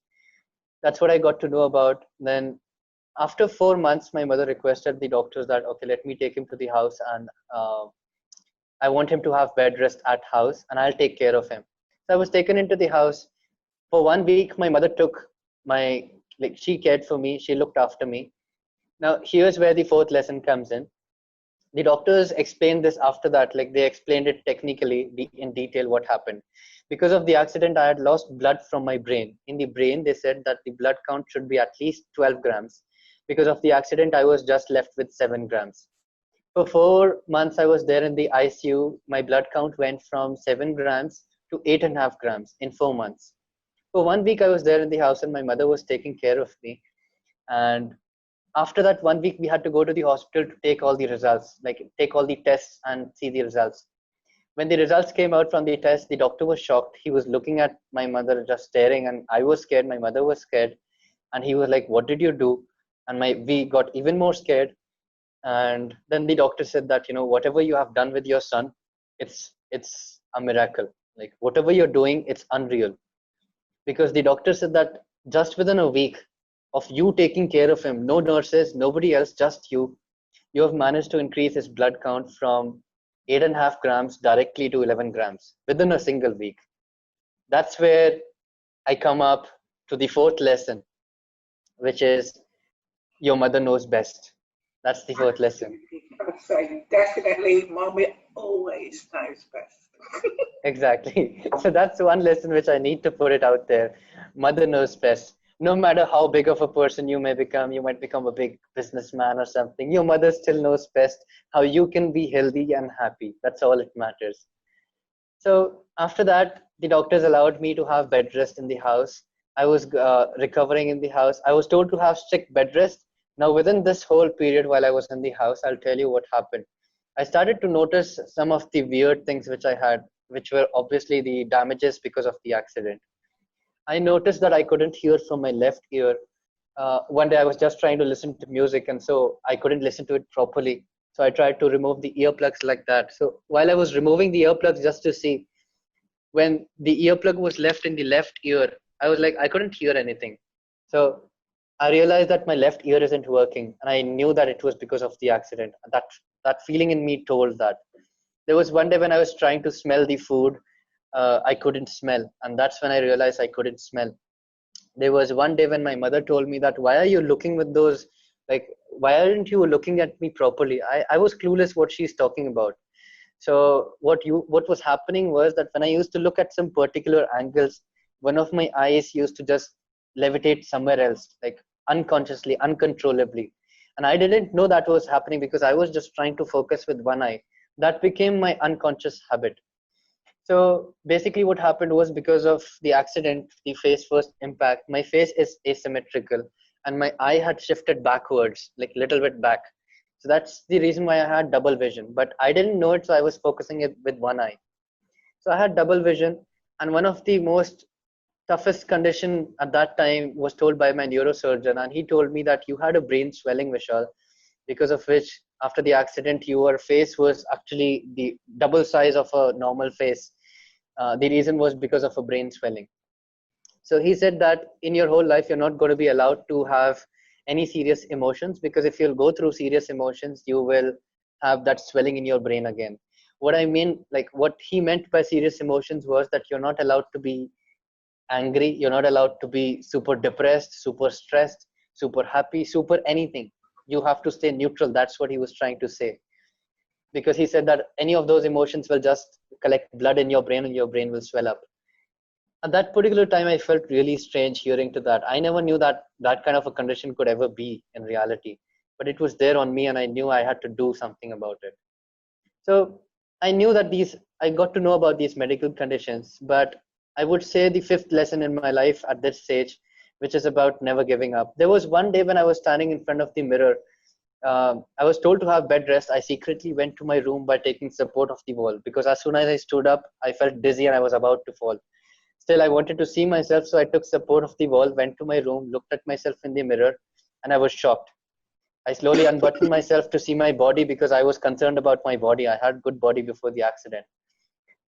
That's what I got to know about. Then after 4 months, my mother requested the doctors that, okay, let me take him to the house, and I want him to have bed rest at house, and I'll take care of him. So I was taken into the house. For 1 week, my mother took like she cared for me, she looked after me. Now, here's where the fourth lesson comes in. The doctors explained this after that, like they explained it technically in detail what happened. Because of the accident, I had lost blood from my brain. In the brain, they said that the blood count should be at least 12 grams. Because of the accident, I was just left with 7 grams. For 4 months, I was there in the ICU. My blood count went from 7 grams to 8.5 grams in 4 months. For 1 week, I was there in the house, and my mother was taking care of me. And after that 1 week, we had to go to the hospital to take all the results, like take all the tests and see the results. When the results came out from the test, the doctor was shocked. He was looking at my mother, just staring, and I was scared. My mother was scared. And he was like, what did you do? And we got even more scared. And then the doctor said that, whatever you have done with your son, it's a miracle. Like whatever you're doing, it's unreal. Because the doctor said that just within a week of you taking care of him, no nurses, nobody else, just you have managed to increase his blood count from 8.5 grams directly to 11 grams within a single week. That's where I come up to the fourth lesson, which is your mother knows best. That's the fourth lesson. I would say definitely, mommy always knows best. Exactly. So that's one lesson which I need to put it out there. Mother knows best. No matter how big of a person you may become, you might become a big businessman or something. Your mother still knows best how you can be healthy and happy. That's all it matters. So after that, the doctors allowed me to have bed rest in the house. I was recovering in the house. I was told to have strict bed rest. Now, within this whole period while I was in the house, I'll tell you what happened. I started to notice some of the weird things which I had, which were obviously the damages because of the accident. I noticed that I couldn't hear from my left ear. One day I was just trying to listen to music, and so I couldn't listen to it properly. So I tried to remove the earplugs like that. So while I was removing the earplugs just to see, when the earplug was left in the left ear, I was like, I couldn't hear anything. So I realized that my left ear isn't working, and I knew that it was because of the accident. That feeling in me told that. There was one day when I was trying to smell the food, I couldn't smell, and that's when I realized I couldn't smell. There was one day when my mother told me that, why are you looking with those, like, why aren't you looking at me properly? I was clueless what she's talking about. So what was happening was that when I used to look at some particular angles, one of my eyes used to just levitate somewhere else, like unconsciously, uncontrollably. And I didn't know that was happening because I was just trying to focus with one eye. That became my unconscious habit. So basically what happened was, because of the accident, the face first impact, my face is asymmetrical and my eye had shifted backwards, like a little bit back. So that's the reason why I had double vision, but I didn't know it. So I was focusing it with one eye. So I had double vision. And one of the most toughest condition at that time was told by my neurosurgeon. And he told me that you had a brain swelling, Vishal, because of which after the accident, your face was actually the double size of a normal face. The reason was because of a brain swelling. So he said that in your whole life, you're not going to be allowed to have any serious emotions, because if you'll go through serious emotions, you will have that swelling in your brain again. What I mean, like what he meant by serious emotions was that you're not allowed to be angry, you're not allowed to be super depressed, super stressed, super happy, super anything. You have to stay neutral. That's what he was trying to say. Because he said that any of those emotions will just collect blood in your brain and your brain will swell up. At that particular time, I felt really strange hearing to that. I never knew that that kind of a condition could ever be in reality, but it was there on me and I knew I had to do something about it. So I knew that I got to know about these medical conditions, but I would say the fifth lesson in my life at this stage, which is about never giving up. There was one day when I was standing in front of the mirror. I was told to have bed rest. I secretly went to my room by taking support of the wall, because as soon as I stood up, I felt dizzy and I was about to fall. Still, I wanted to see myself, so I took support of the wall, went to my room, looked at myself in the mirror, and I was shocked. I slowly unbuttoned myself to see my body because I was concerned about my body. I had good body before the accident.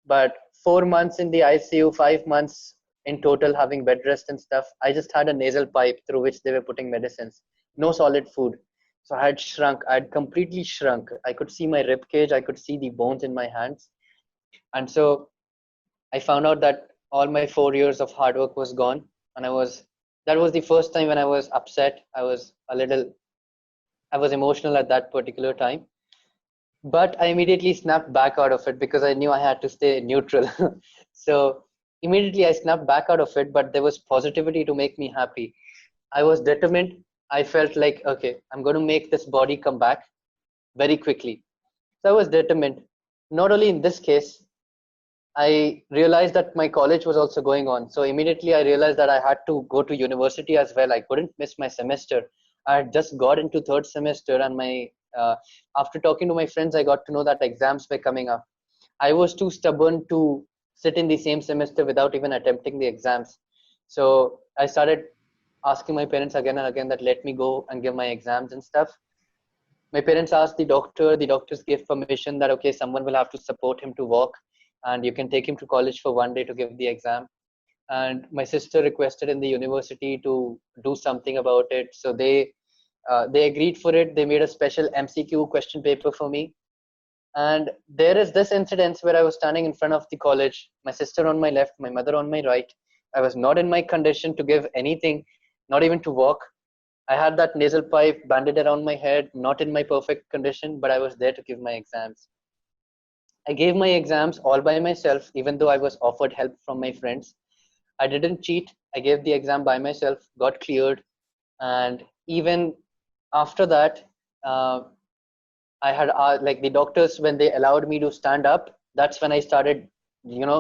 But 4 months in the ICU, 5 months in total having bed rest and stuff, I just had a nasal pipe through which they were putting medicines. No solid food. So I had shrunk. I had completely shrunk. I could see my rib cage. I could see the bones in my hands. And so I found out that all my 4 years of hard work was gone. And that was the first time when I was upset. I was emotional at that particular time. But I immediately snapped back out of it because I knew I had to stay neutral. So immediately I snapped back out of it, but there was positivity to make me happy. I was determined. I felt like, okay, I'm going to make this body come back very quickly. So I was determined. Not only in this case, I realized that my college was also going on. So immediately I realized that I had to go to university as well. I couldn't miss my semester. I had just got into third semester, and after talking to my friends, I got to know that exams were coming up. I was too stubborn to sit in the same semester without even attempting the exams. So I started asking my parents again and again that let me go and give my exams and stuff. My parents asked the doctors gave permission that, okay, someone will have to support him to walk and you can take him to college for one day to give the exam. And my sister requested in the university to do something about it. So they agreed for it. They made a special MCQ question paper for me. And there is this incident where I was standing in front of the college, my sister on my left, my mother on my right. I was not in my condition to give anything, not even to walk. I had that nasal pipe banded around my head, not in my perfect condition, but I was there to give my exams. I gave my exams all by myself, even though I was offered help from my friends. I didn't cheat. I gave the exam by myself, got cleared. And even after that, uh, I had like the doctors, when they allowed me to stand up, that's when I started,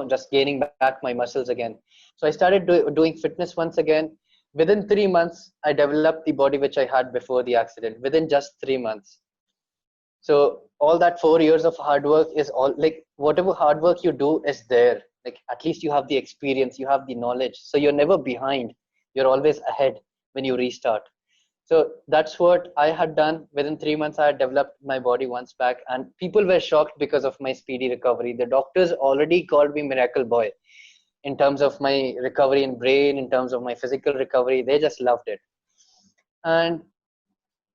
just gaining back my muscles again. So I started doing fitness once again. Within 3 months, I developed the body which I had before the accident, within just 3 months. So all that 4 years of hard work is all like whatever hard work you do is there. Like at least you have the experience, you have the knowledge. So you're never behind. You're always ahead when you restart. So that's what I had done. Within 3 months, I had developed my body once back, and people were shocked because of my speedy recovery. The doctors already called me Miracle Boy in terms of my recovery in brain, in terms of my physical recovery. They just loved it. And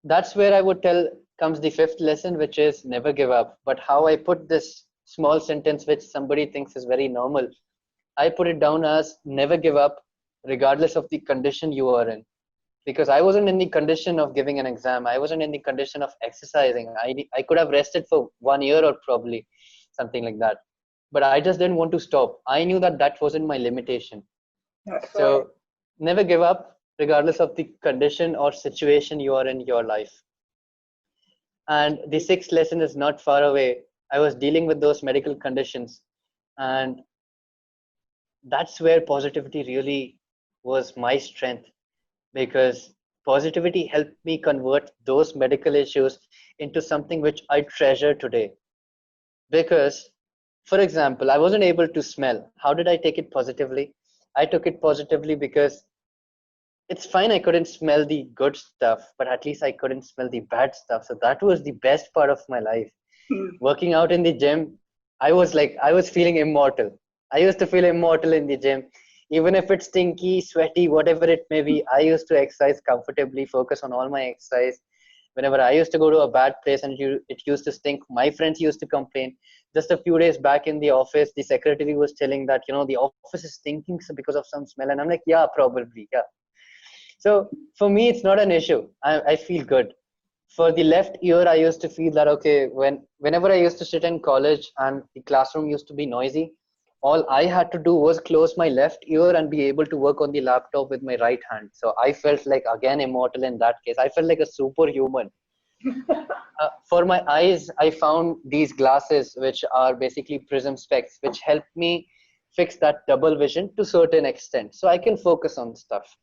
that's where I would tell comes the fifth lesson, which is never give up. But how I put this small sentence, which somebody thinks is very normal, I put it down as never give up, regardless of the condition you are in. Because I wasn't in the condition of giving an exam. I wasn't in the condition of exercising. I could have rested for 1 year or probably something like that. But I just didn't want to stop. I knew that that wasn't my limitation. That's right. So never give up, regardless of the condition or situation you are in your life. And the sixth lesson is not far away. I was dealing with those medical conditions, and that's where positivity really was my strength, because positivity helped me convert those medical issues into something which I treasure today. Because, for example, I wasn't able to smell. How did I take it positively? I took it positively because it's fine, I couldn't smell the good stuff, but at least I couldn't smell the bad stuff. So that was the best part of my life. Hmm. Working out in the gym, I was feeling immortal. I used to feel immortal in the gym. Even if it's stinky, sweaty, whatever it may be, I used to exercise comfortably, focus on all my exercise. Whenever I used to go to a bad place and it used to stink, my friends used to complain. Just a few days back in the office, the secretary was telling that, the office is stinking because of some smell. And I'm like, yeah, probably, yeah. So for me, it's not an issue. I feel good. For the left ear, I used to feel that, okay, whenever I used to sit in college and the classroom used to be noisy, all I had to do was close my left ear and be able to work on the laptop with my right hand. So I felt like, again, immortal in that case. I felt like a superhuman. For my eyes, I found these glasses, which are basically prism specs, which help me fix that double vision to certain extent. So I can focus on stuff.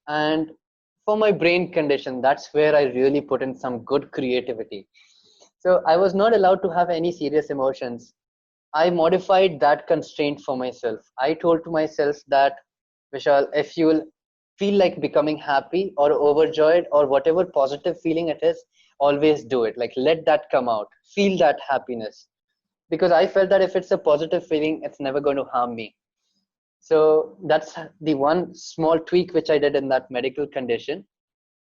And for my brain condition, that's where I really put in some good creativity. So I was not allowed to have any serious emotions. I modified that constraint for myself. I told to myself that, Vishal, if you will feel like becoming happy or overjoyed or whatever positive feeling it is, always do it. Like, let that come out. Feel that happiness. Because I felt that if it's a positive feeling, it's never going to harm me. So that's the one small tweak which I did in that medical condition.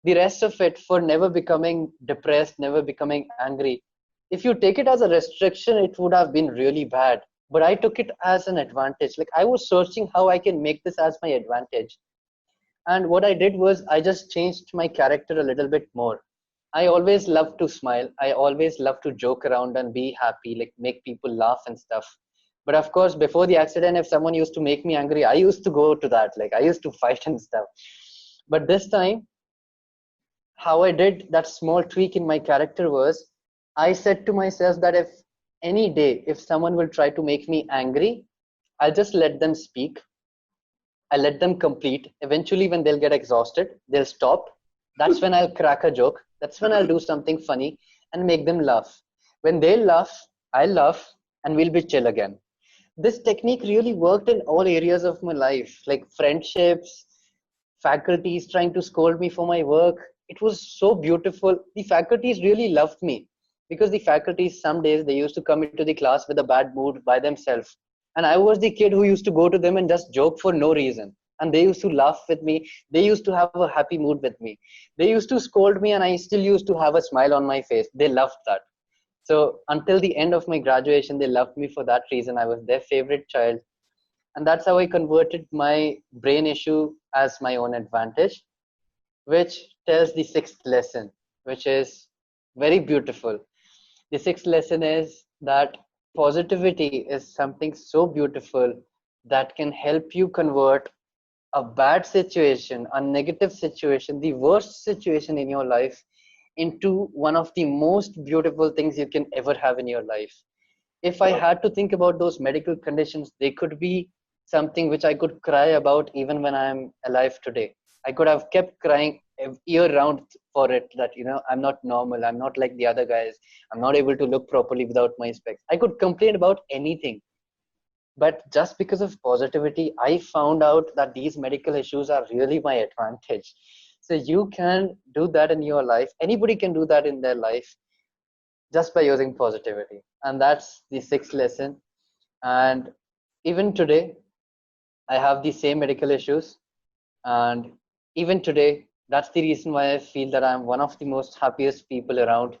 The rest of it, for never becoming depressed, never becoming angry, if you take it as a restriction, it would have been really bad. But I took it as an advantage. Like I was searching how I can make this as my advantage. And what I did was I just changed my character a little bit more. I always love to smile. I always love to joke around and be happy, like make people laugh and stuff. But of course, before the accident, if someone used to make me angry, I used to go to that. Like I used to fight and stuff. But this time, how I did that small tweak in my character was I said to myself that if any day, if someone will try to make me angry, I'll just let them speak. I let them complete. Eventually, when they'll get exhausted, they'll stop. That's when I'll crack a joke. That's when I'll do something funny and make them laugh. When they'll laugh, I'll laugh and we'll be chill again. This technique really worked in all areas of my life, like friendships, faculties trying to scold me for my work. It was so beautiful. The faculties really loved me, because the faculties, some days they used to come into the class with a bad mood by themselves. And I was the kid who used to go to them and just joke for no reason. And they used to laugh with me. They used to have a happy mood with me. They used to scold me and I still used to have a smile on my face. They loved that. So until the end of my graduation, they loved me for that reason. I was their favorite child. And that's how I converted my brain issue as my own advantage, which tells the sixth lesson, which is very beautiful. The sixth lesson is that positivity is something so beautiful that can help you convert a bad situation, a negative situation, the worst situation in your life into one of the most beautiful things you can ever have in your life. If I had to think about those medical conditions, they could be something which I could cry about even when I'm alive today. I could have kept crying year round for it, that, I'm not normal. I'm not like the other guys. I'm not able to look properly without my specs. I could complain about anything. But just because of positivity, I found out that these medical issues are really my advantage. So you can do that in your life. Anybody can do that in their life just by using positivity. And that's the sixth lesson. And even today, I have the same medical issues. And even today, that's the reason why I feel that I'm one of the most happiest people around,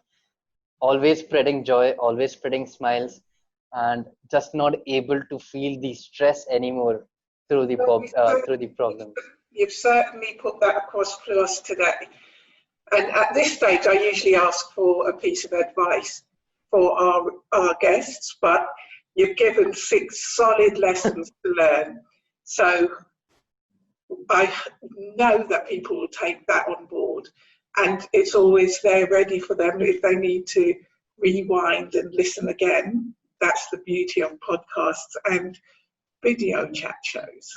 always spreading joy, always spreading smiles, and just not able to feel the stress anymore through the problems. You've certainly put that across to us today. And at this stage, I usually ask for a piece of advice for our guests, but you've given 6 solid lessons to learn. So I know that people will take that on board, and it's always there ready for them if they need to rewind and listen again. That's the beauty of podcasts and video chat shows.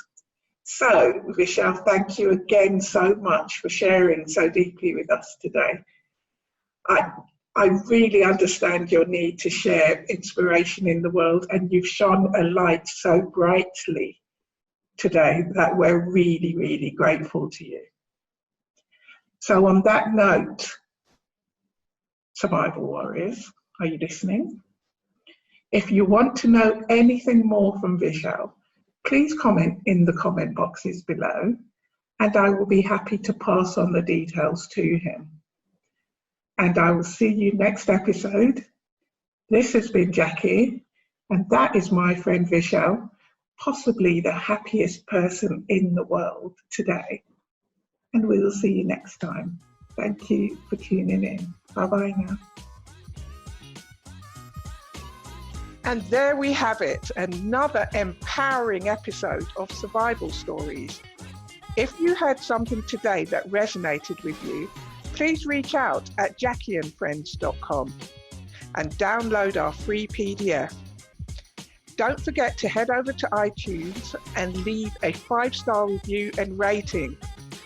So, Vishal, thank you again so much for sharing so deeply with us today. I really understand your need to share inspiration in the world, and you've shone a light so brightly today that we're really, really grateful to you. So on that note, survival warriors, are you listening? If you want to know anything more from Vishal, please comment in the comment boxes below, and I will be happy to pass on the details to him. And I will see you next episode. This has been Jacqui, and that is my friend Vishal, possibly the happiest person in the world today. And we will see you next time. Thank you for tuning in. Bye-bye now. And there we have it, another empowering episode of Survival Stories. If you had something today that resonated with you, please reach out at jacquiandfriends.com and download our free PDF. Don't forget to head over to iTunes and leave a 5-star review and rating.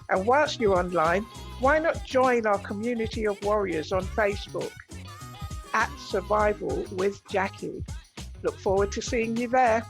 And whilst you're online, why not join our community of warriors on Facebook at Survival with Jacqui. Look forward to seeing you there.